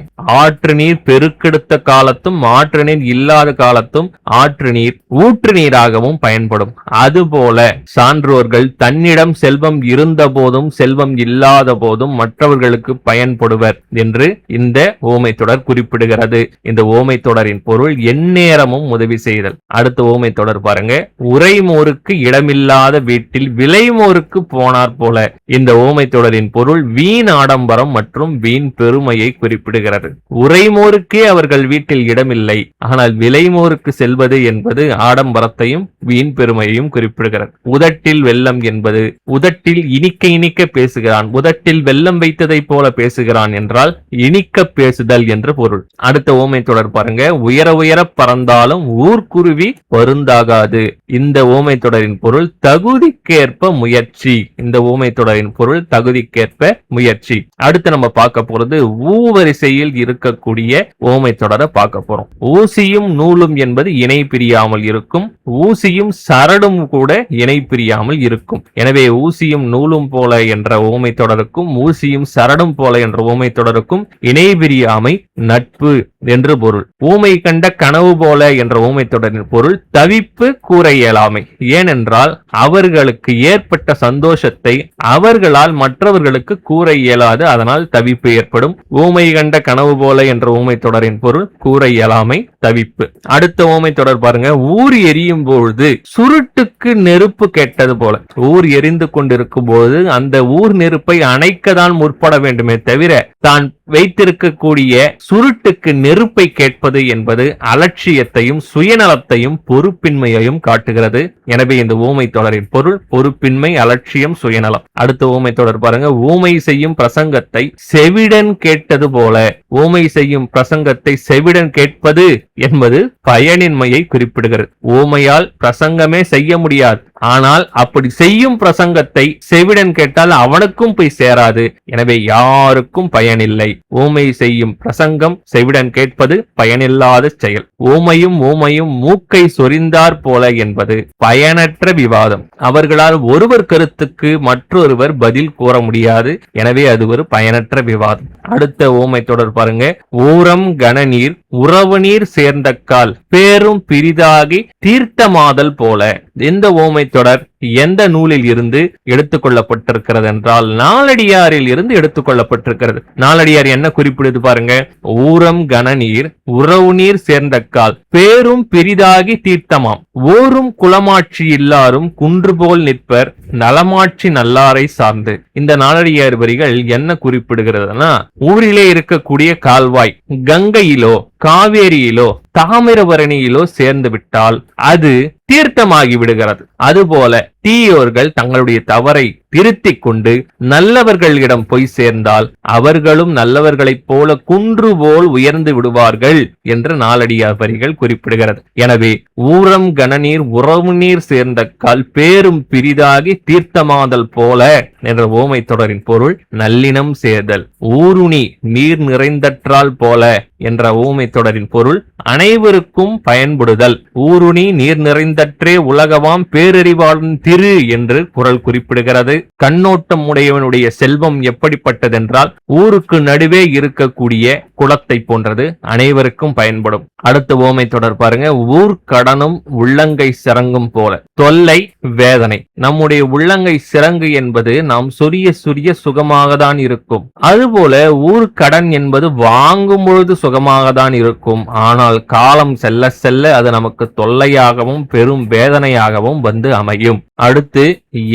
ஆற்று நீர் பெருக்கெடுத்த காலத்தும் ஆற்று நீர் இல்லாத காலத்தும் ஆற்று நீர் ஊற்று நீராகவும் பயன்படும். அதுபோல சான்றோர்கள் தன்னிடம் செல்வம் இருந்த போதும் செல்வம் இல்லாத போதும் மற்றவர்களுக்கு பயன்படுவர் என்று இந்த ஓமை தொடர் குறிப்பிடுகிறது. இந்த ஓமை தொடரின் பொருள் எந்நேரமும் உதவி செய்தல். அடுத்த ஓமை தொடர் பாருங்க, உரைமோருக்கு இடமில்லாத வீட்டில் விளைமோருக்கு போனார் போல. இந்த ஓமை தொடரின் பொருள் வீண் ஆடம்பரம் மற்றும் வீண் பெருமையை குறிப்பிடுகிறது. உரைமோருக்கே அவர்கள் வீட்டில் இடமில்லை, ஆனால் விளைமோருக்கு செல்வது என்பது ஆடம்பரத்தையும் வீண் பெருமையையும் குறிப்பிடுகிறது. உதட்டில் வெல்லம் என்பது உதட்டில் இனிக்க இனிக்க பேசுகிறான், உதட்டில் வெல்லம் வைத்ததை போல பேசுகிறான் என்றால் இனிக்க பேசுதல் என்று பொருள். அடுத்த ஓமை தொடர் பாருங்க, உயர உயர பறந்தாலும் ஊர்க்குருவி பருந்தாகாது. இந்த ஓமை தொடரின் பொருள் தகுதிக்கேற்ப முயற்சி. இந்த ஓமை தொடரின் பொருள் தகுதிக்கேற்ப முயற்சி. அடுத்து நம்ம பார்க்க போறது ஊவரிசையில் இருக்கக்கூடிய ஓமை தொடரை பார்க்க போறோம். ஊசியும் நூலும் என்பது இணை பிரியாமல் இருக்கும், ஊசியும் சரடும் கூட இணை பிரியாமல் இருக்கும். எனவே ஊசியும் நூலும் போல என்ற ஓமை தொடருக்கும் ஊசியும் சரடும் போல என்ற ஓமை தொடருக்கும் இணை பிரியாமை நட்பு என்று பொருள். ஊமை கண்ட கனவு போல என்ற ஊமை தொடரின் பொருள் தவிப்பு, கூற இயலாமை. ஏனென்றால் அவர்களுக்கு ஏற்பட்ட சந்தோஷத்தை அவர்களால் மற்றவர்களுக்கு கூற இயலாது, அதனால் தவிப்பு ஏற்படும். ஊமை கண்ட கனவு போல என்ற ஊமை தொடரின் பொருள் கூற இயலாமை, தவிப்பு. அடுத்த ஊமை தொடர் பாருங்க, ஊர் எரியும் பொழுது சுருட்டுக்கு நெருப்பு கெட்டது போல. ஊர் எரிந்து கொண்டிருக்கும் போது அந்த ஊர் நெருப்பை அணைக்கதான் முற்பட வேண்டுமே தவிர தான் வைத்திருக்கக்கூடிய சுருட்டுக்கு நெருப்பை கேட்பது என்பது அலட்சியத்தையும் சுயநலத்தையும் பொறுப்பின்மையையும் காட்டுகிறது. எனவே இந்த ஊமை தொடரின் பொருள் பொறுப்பின்மை, அலட்சியம், சுயநலம். அடுத்த ஊமை தொடர் பாருங்க, ஊமை செய்யும் பிரசங்கத்தை செவிடன் கேட்டது போல. ஊமை செய்யும் பிரசங்கத்தை செவிடன் கேட்பது என்பது பயனின்மையை குறிப்பிடுகிறது. ஊமையால் பிரசங்கமே செய்ய முடியாது, ஆனால் அப்படி செய்யும் பிரசங்கத்தை செவிடன் கேட்டால் அவனுக்கும் போய் சேராது. எனவே யாருக்கும் பயனில்லை. ஊமை செய்யும் பிரசங்கம் செவிடன் கேட்பது பயனில்லாத செயல். ஊமையும் மூக்கை சொரிந்தார் போல என்பது பயனற்ற விவாதம். அவர்களால் ஒருவர் கருத்துக்கு மற்றொருவர் பதில் கூற முடியாது. எனவே அது ஒரு பயனற்ற விவாதம். அடுத்த ஊமை தொடர் பாருங்க. ஊரம் கனநீர் உறவு நீர் சேர்ந்தக்கால் பேரும் பிரிதாகி தீர்த்தமாதல் போல. இந்த ஊமை தொடர் எந்த நூலில் இருந்து எடுத்துக்கொள்ளப்பட்டிருக்கிறது என்றால் நாலடியாரில் இருந்து எடுத்துக்கொள்ளப்பட்டிருக்கிறது. நாலடியார் என்ன குறிப்பிடுது பாருங்க. ஊரம் கனநீர் உறவு நீர் சேர்ந்தக்கால் பேரும் பிரிதாகி தீர்த்தமாம். ஓரும் குளமாட்சி இல்லாரும் குன்று போல் நிற்பர் நலமாட்சி நல்லாரை சார்ந்து. இந்த நாலடியார் வரிகள் என்ன குறிப்பிடுகிறதுனா, ஊரிலே இருக்கக்கூடிய கால்வாய் கங்கையிலோ காவேரியிலோ தாமிரபரணியிலோ சேர்ந்து விட்டால் அது தீர்த்தமாகி விடுகிறது. அதுபோல தீயோர்கள் தங்களுடைய தவறை திருத்திக் கொண்டு நல்லவர்களிடம் போய் சேர்ந்தால் அவர்களும் நல்லவர்களைப் போல குன்று போல் உயர்ந்து விடுவார்கள் என்று நாலடியார் வரிகள் குறிப்பிடுகிறது. எனவே ஊரம் கனநீர் உறவு நீர் சேர்ந்த கால் பேரும் பிரிதாகி தீர்த்தமாதல் போல என்ற ஓமை தொடரின் பொருள் நல்லினம் சேர்தல். ஊருணி நீர் நிறைந்தற்றால் போல என்ற ஊமை தொடரின் பொருள் அனைவருக்கும் பயன்படுதல். ஊருணி நீர் நிறைந்தற்றே உலகவாம் பேரறிவாளன் திரு என்று குறள் குறிப்பிடுகிறது. கண்ணோட்டம் உடையவனுடைய செல்வம் எப்படிப்பட்டதென்றால் ஊருக்கு நடுவே இருக்கக்கூடிய குளத்தை போன்றது, அனைவருக்கும் பயன்படும். அடுத்த ஓமை தொடர் பாருங்க. ஊர் கடனும் உள்ளங்கை சிறங்கும் போல. தொல்லை வேதனை. நம்முடைய உள்ளங்கை சிறங்கு என்பது நாம் சொரிய சொரிய சுகமாக தான் இருக்கும். அதுபோல ஊர் கடன் என்பது வாங்கும் பொழுது சுகமாக தான் இருக்கும். ஆனால் காலம் செல்ல செல்ல அது நமக்கு தொல்லையாகவும் பெரும் வேதனையாகவும் வந்து அமையும். அடுத்து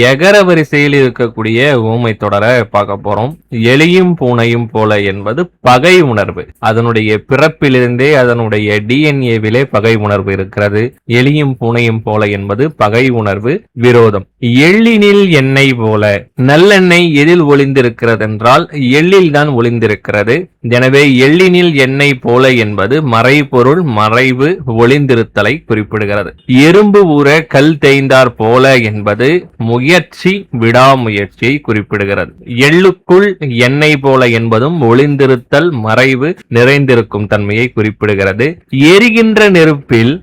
எகர வரிசையில் இருக்கக்கூடிய ஊமை தொடரை பார்க்க போறோம். எலியும் பூனையும் போல என்பது பகை உணர்வு. அதனுடைய பிறப்பிலிருந்தே அதனுடைய டிஎன்ஏவிலே பகை உணர்வு இருக்கிறது. எலியும் பூனையும் போல என்பது பகை உணர்வு, விரோதம். எள்ளினில் எண்ணெய் போல. நல்லெண்ணெய் எதில் ஒளிந்திருக்கிறது என்றால் எள்ளில் தான் ஒளிந்திருக்கிறது. எனவே எள்ளினில் எண்ணெய் போல என்பது மறைபொருள், மறைவு, ஒளிந்திருத்தலை குறிப்பிடுகிறது. எறும்பு ஊற கல் தேய்ந்தார் போல என்பது முயற்சி, விடாமுயற்சியை குறிப்பிடுகிறது. எள்ளுக்குள் எண்ணெய் போல என்பதும் ஒளிந்திருத்தல், மறைவு, நிறைந்திருக்கும் தன்மையை குறிப்பிடுகிறது. எரிகின்ற நெருப்பில்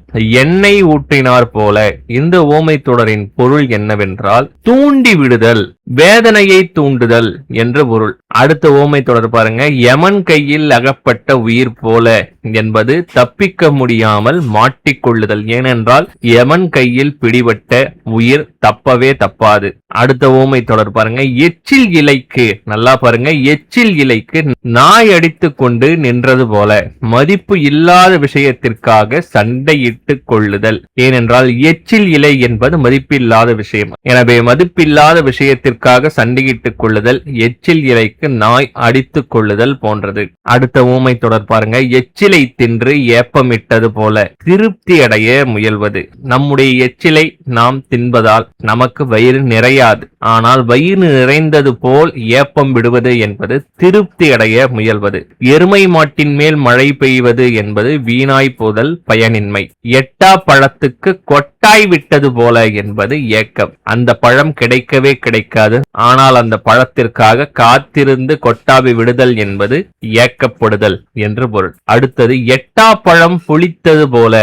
எண்ணெய் ஊற்றினார் போல. இந்த ஓமை தொடரின் பொருள் என்னவென்றால் தூண்டி விடுதல், வேதனையை தூண்டுதல் என்று பொருள். அடுத்த ஓமை தொடர் பாருங்க. யமன் கையில் அகப்பட்ட உயிர் போல என்பது தப்பிக்க முடியாமல் மாட்டிக்கொள்ளுதல். ஏனென்றால் யமன் கையில் பிடிபட்ட உயிர் தப்பவே தப்பாது. அடுத்த ஓமை தொடர் பாருங்க. எச்சில் இலைக்கு, நல்லா பாருங்க, எச்சில் இலைக்கு நாய் அடித்து கொண்டு நின்றது போல. மதிப்பு இல்லாத விஷயத்திற்காக சண்டையிட்டுக் கொள்ளுதல். ஏனென்றால் எச்சில் இலை என்பது மதிப்பில்லாத விஷயம். எனவே மதிப்பில்லாத விஷயத்திற்காக சண்டையிட்டுக் கொள்ளுதல், எச்சில் இலைக்கு நாய் அடித்துக் கொள்ளுதல் போன்றது. அடுத்த ஊமை தொடர் பாருங்க. எச்சிலை தின்று ஏப்பமிட்டது போல. திருப்தி அடைய முயல்வது. நம்முடைய எச்சிலை நாம் தின்பதால் நமக்கு வயிறு நிறையாது. ஆனால் வயிறு நிறைந்தது போல் ஏப்பம் விடுவது என்பது திருப்தி அடைய முயல்வது. எருமை மாட்டின் மேல் மழை பெய்வது என்பது வீணாய் போதல், பயனின்மை. எட்டா பழத்துக்கு கொட்டாய் விட்டது போல என்பது ஏக்கம். அந்த பழம் கிடைக்கவே கிடைக்காது. ஆனால் அந்த பழத்திற்காக காத்திருந்து கொட்டாவி விடுதல் என்பது ஏக்கப்படுதல் என்று பொருள். அடுத்தது எட்டா பழம் புளித்தது போல.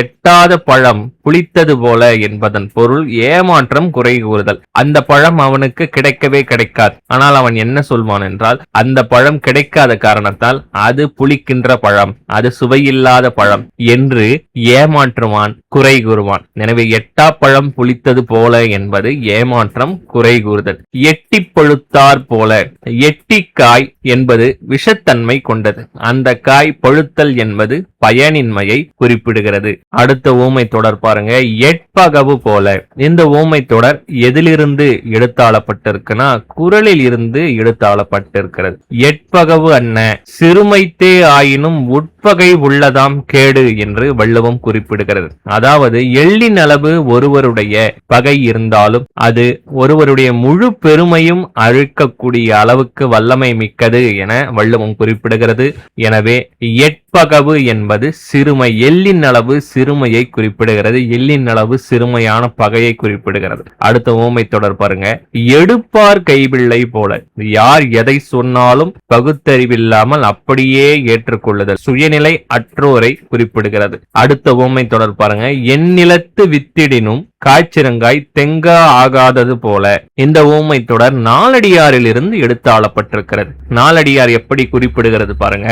எட்டாத பழம் புளித்தது போல என்பதன் பொருள் ஏமாற்றம், குறை கூறுதல். அந்த பழம் அவனுக்கு கிடைக்கவே கிடைக்காது. ஆனால் அவன் என்ன சொல்வான் என்றால் அந்த பழம் கிடைக்காத காரணத்தால் அது புளிக்கின்ற பழம், அது சுவையில்லாத பழம் என்று ஏமாற்றுவான், குறை கூறுவான். எனவே எட்டா பழம் புளித்தது போல என்பது ஏமாற்றம், குறை கூறுதல். எட்டி பழுத்தார் போல. எட்டிக்காய் என்பது விஷத்தன்மை கொண்டது. அந்த காய் பழுத்தல் என்பது பயனின்மையை குறிப்பிடுகிறது. அடுத்த ஊமை தொடர் பாருங்க. எட்பகவு போல. இந்த ஊமை தொடர் எதிலிருந்து எடுத்தாளப்பட்டிருக்குன்னா குறளில் இருந்து எடுத்தாளப்பட்டிருக்கிறது. எட்பகவு அன்ன சிறுமைத்தே ஆயினும் உட்பகை உள்ளதாம் கேடு என்று வள்ளுவம் குறிப்பிடுகிறது. அதாவது எள்ளின் எல்லினளவு ஒருவருடைய பகை இருந்தாலும் அது ஒருவருடைய முழு பெருமையும் அழிக்கக்கூடிய அளவுக்கு வல்லமை மிக்கது என வள்ளுவம் குறிப்பிடுகிறது. எனவே எட்பகவு என்பது சிறுமை, எல்லின் அளவு சிறுமையை குறிப்பிடுகிறது, எல்லின் அளவு சிறுமையான பகையை குறிப்பிடுகிறது. அடுத்த ஊமை தொடர் பாருங்க. எடுப்பார் கைபிள்ளை போல, யார் எதை சொன்னாலும் பகுத்தறிவில்லாமல் அப்படியே ஏற்றுக்கொள்ளுதல், சுயநிலை அற்றோரை குறிப்பிடுகிறது. அடுத்த ஊமை தொடர் பாருங்க. எந்நிலத்து வித்திடினும் காய்ச்சிறங்காய் தெங்கா ஆகாதது போல. இந்த ஊமை தொடர் நாலடியாரில் இருந்து எடுத்தாளப்பட்டிருக்கிறது. நாலடியார் எப்படி குறிப்பிடுகிறது பாருங்க.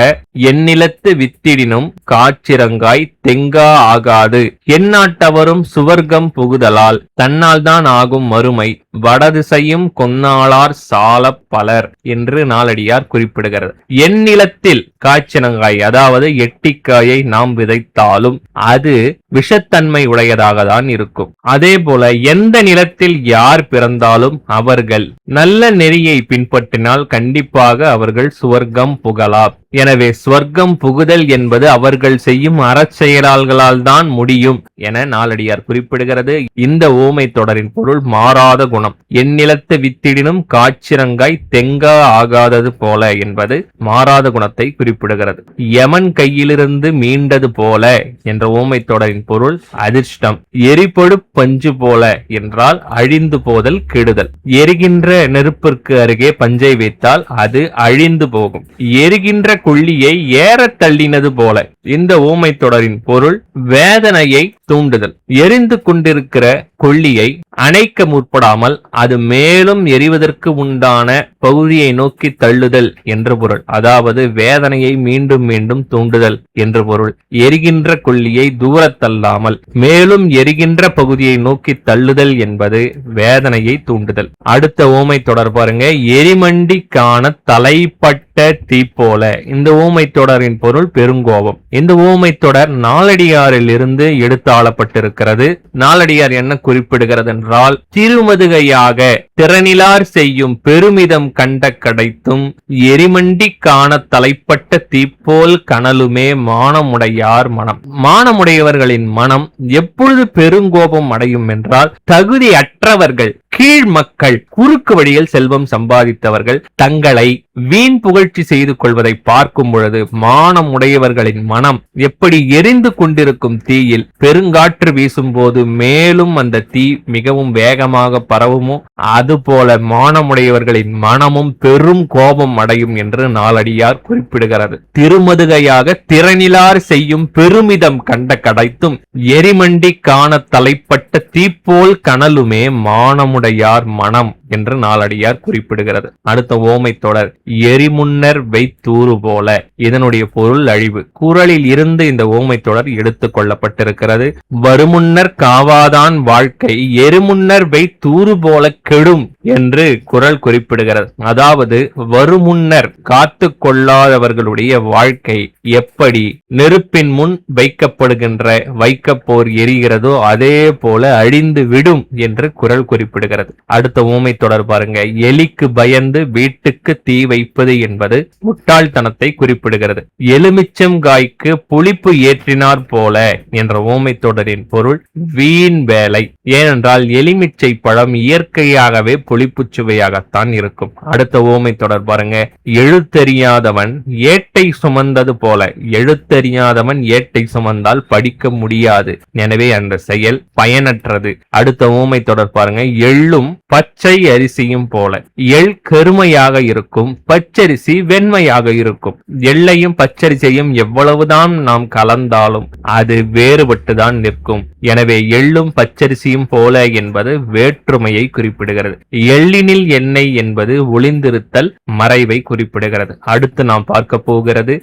எந்நிலத்து வித்திடினும் காய்ச்சிறங்காய் தெங்கா ஆகாது, எந்நாட்டவரும் சுவர்க்கம் புகுதலால் தன்னால் தான் ஆகும் மறுமை வடதிசையும் கொன்னாளார் சால பலர் என்று நாலடியார் குறிப்பிடுகிறது. எந்நிலத்தில் காய்ச்சிறங்காய், அதாவது எட்டிக்காயை நாம் விதைத்தாலும் அது விஷத்தன்மை உடையதாக தான் இருக்கும். அதே போல எந்த நிலத்தில் யார் பிறந்தாலும் அவர்கள் நல்ல நெறியை பின்பற்றினால் கண்டிப்பாக அவர்கள் சுவர்க்கம் புகலாம். எனவே சுவர்க்கம் புகுதல் என்பது அவர்கள் செய்யும் அறச்செயலால்களால் தான் முடியும் என நாலடியார் குறிப்பிடுகிறது. இந்த ஓமை தொடரின் பொருள் மாறாத குணம். எந்நிலத்து வித்திடினும் காய்ச்சிறங்காய் தெங்கா ஆகாதது போல என்பது மாறாத குணத்தை குறிப்பிடுகிறது. யமன் கையிலிருந்து மீண்டது போல என்ற ஓமை தொடரின் பொருள் அதிர்ஷ்டம். எரிபொடு பஞ்சு போல என்றால் அழிந்து போதல், கெடுதல். எரிகின்ற நெருப்பிற்கு அருகே பஞ்சை வைத்தால் அது அழிந்து போகும். எரிகின்ற கொள்ளியை ஏற தள்ளினது போல. இந்த ஊமை தொடரின் பொருள் வேதனையை தூண்டுதல். எரிந்து கொண்டிருக்கிற கொள்ளியை அணைக்க முற்படாமல் அது மேலும் எரிவதற்கு உண்டான பகுதியை நோக்கி தள்ளுதல் என்று பொருள். அதாவது வேதனையை மீண்டும் மீண்டும் தூண்டுதல் என்று பொருள். எரிகின்ற கொள்ளியை தூர தள்ளாமல் மேலும் எரிகின்ற பகுதியை நோக்கி தள்ளுதல் என்பது வேதனையை தூண்டுதல். அடுத்த ஊமை தொடர் பாருங்க. எரிமண்டி காண தலைப்பட்ட தீ போல. இந்த ஊமை தொடரின் பொருள் பெருங்கோபம். இந்த ஊமை தொடர் நாலடியாரில் இருந்து எடுத்தாளப்பட்டிருக்கிறது. நாலடியார் என்ன குறிப்பிடுகிறது என்றால், திருமதுகையாக திறனிலார் செய்யும் பெருமிதம் கண்ட கடைத்தும் எரிமண்டி காண தலைப்பட்ட தீப்போல் கனலுமே மானமுடையார் மனம். மானமுடையவர்களின் மனம் எப்பொழுது பெருங்கோபம் அடையும் என்றால், தகுதி அற்றவர்கள், கீழ் மக்கள், குறுக்கு வழியில் செல்வம் சம்பாதித்தவர்கள் தங்களை வீண் புகழ்ச்சி செய்து கொள்வதை பார்க்கும் பொழுது மானமுடையவர்களின் மனம் எப்படி எரிந்து கொண்டிருக்கும் தீயில் பெருங்காற்று வீசும் போது மேலும் அந்த தீ மிகவும் வேகமாக பரவுமோ அதுபோல மானமுடையவர்களின் மனமும் பெரும் கோபம் அடையும் என்று நாலடியார் குறிப்பிடுகிறது. திருமதுகையாக திறனிலார் செய்யும் பெருமிதம் கண்ட கடைத்தும் எரிமண்டி காண தலைப்பட்ட தீப்போல் கனலுமே மானமுடையார் மனம் என்று நாலடியார் குறிப்பிடுகிறது. அடுத்த ஓமை தொடர். எரிமுன்னர் வைத்தூறு போல. இதனுடைய பொருள் அழிவு. குறளில் இருந்து இந்த ஓமை தொடர் எடுத்துக் கொள்ளப்பட்டிருக்கிறது. வருமுன்னர் காவாதான் வாழ்க்கை எரிமுன்னர் வைத்தூறு போல கெடும் என்று குறள் குறிப்பிடுகிறது. அதாவது வருமுன்னர் காத்து கொள்ளாதவர்களுடைய வாழ்க்கை எப்படி நெருப்பின் முன் வைக்கப்படுகின்ற வைக்கப்போர் எரிகிறதோ அதே போல அழிந்து விடும் என்று குறள் குறிப்பிடுகிறது. அடுத்த ஊமை தொடர் பாருங்க. எலிக்கு பயந்து வீட்டுக்கு தீ வைப்பது என்பது முட்டாள்தனத்தை குறிப்பிடுகிறது. எலுமிச்சம் காய்க்கு புளிப்பு ஏற்றினார் போல என்ற ஊமை தொடரின் பொருள் வீண் வேலை. ஏனென்றால் எலுமிச்சை பழம் இயற்கையாகவே புளிப்பு சுவையாகத்தான் இருக்கும். அடுத்த ஊமை தொடர் பாருங்க. எழுத்தறியாதவன் ஏட்டை சுமந்தது போல. எழுத்தறியாதவன் ஏட்டை சுமந்தால் படிக்க முடியாது. எனவே அந்த செயல் பயனற்றது. அடுத்த ஊமை தொடர் பாருங்க. எள்ளும் பச்சை அரிசியும் போல. எள் கருமையாக இருக்கும், பச்சரிசி வெண்மையாக இருக்கும். எள்ளையும் பச்சரிசியையும் எவ்வளவுதான் நாம் கலந்தாலும் அது வேறுபட்டுதான் நிற்கும். எனவே எள்ளும் பச்சரிசியும் போல என்பது வேற்றுமையை குறிப்பிடுகிறது. எள்ளினில் எண்ணெய் என்பது ஒளிந்திருத்தல், மறைவை குறிப்பிடுகிறது. அடுத்து நாம் பார்க்க போகிறது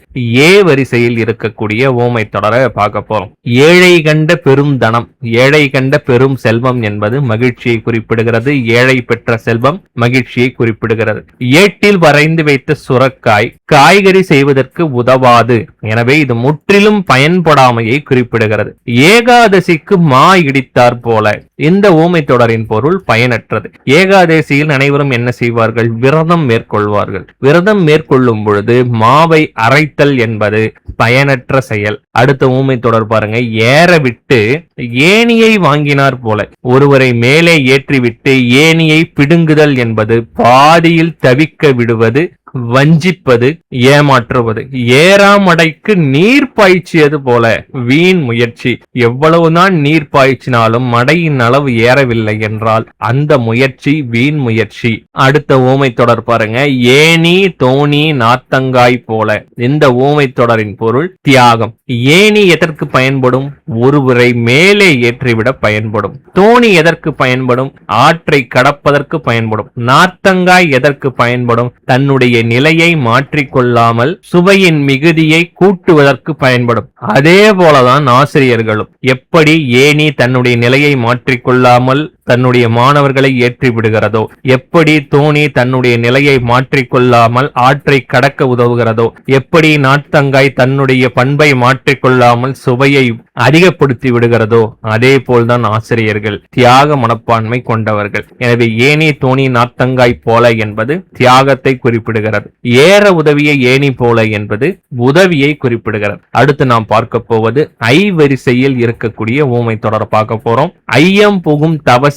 ஏ வரிசையில் இருக்கக்கூடிய ஓமை தொடரை பார்க்க போறோம். ஏழை கண்ட பெரும் தனம், ஏழை கண்ட பெரும் செல்வம் என்பது மகிழ்ச்சியை குறிப்பிடுகிறது. ஏழை பெற்ற செல்வம் மகிழ்ச்சியை குறிப்பிடுகிறது. ஏட்டில் வரைந்து வைத்த சுரக்காய் காய்கறி செய்வதற்கு உதவாது. எனவே இது முற்றிலும் பயன்படாமையை குறிப்பிடுகிறது. ஏகாதசிக்கு மா இடித்தார் போல. இந்த ஊமை தொடரின் பொருள் பயனற்றது. ஏகாதசி ஏகாதேசியில் அனைவரும் என்ன செய்வார்கள்? விரதம் மேற்கொள்வார்கள். விரதம் மேற்கொள்ளும் பொழுது மாவை அரைத்தல் என்பது பயனற்ற செயல். அடுத்த ஊமை தொடர் பாருங்க. ஏற விட்டு ஏணியை வாங்கினார் போல. ஒருவரை மேலே ஏற்றிவிட்டு ஏணியை பிடுங்குதல் என்பது பாதியில் தவிக்க விடுவது, வஞ்சிப்பது, ஏமாற்றுவது. ஏறாமடைக்கு நீர் பாய்ச்சியது போல வீண் முயற்சி. எவ்வளவுதான் நீர் பாய்ச்சினாலும் மடையின் அளவு ஏறவில்லை என்றால் அந்த முயற்சி வீண் முயற்சி. அடுத்த ஊமை தொடர் பாருங்க. ஏணி தோணி நாத்தங்காய் போல. இந்த ஊமை தொடரின் பொருள் தியாகம். ஏணி எதற்கு பயன்படும்? ஒருவரை மேலே ஏற்றிவிட பயன்படும். தோணி எதற்கு பயன்படும்? ஆற்றை கடப்பதற்கு பயன்படும். நாத்தங்காய் எதற்கு பயன்படும்? தன்னுடைய நிலையை மாற்றிக்கொள்ளாமல் சுவையின் மிகுதியை கூட்டுவதற்கு பயன்படும். அதே போலதான் ஆசிரியர்களும். எப்படி ஏணி தன்னுடைய நிலையை மாற்றிக்கொள்ளாமல் தன்னுடைய மாணவர்களை ஏற்றி விடுகிறதோ, எப்படி தோணி தன்னுடைய நிலையை மாற்றிக்கொள்ளாமல் ஆற்றை கடக்க உதவுகிறதோ, எப்படி நாட்டங்காய் தன்னுடைய பண்பை மாற்றிக்கொள்ளாமல் சுவையை அதிகப்படுத்தி விடுகிறதோ, அதே போல்தான் ஆசிரியர்கள் தியாக மனப்பான்மை கொண்டவர்கள். எனவே ஏணி தோணி நாத்தங்காய் போல என்பது தியாகத்தை குறிப்பிடுகிறது. ஏற உதவிய ஏணி போல என்பது உதவியை குறிப்பிடுகிறது. அடுத்து நாம் பார்க்க போவது ஐ வரிசையில் இருக்கக்கூடிய ஊமை தொடர் பார்க்க போறோம். ஐயம் புகும் தவசி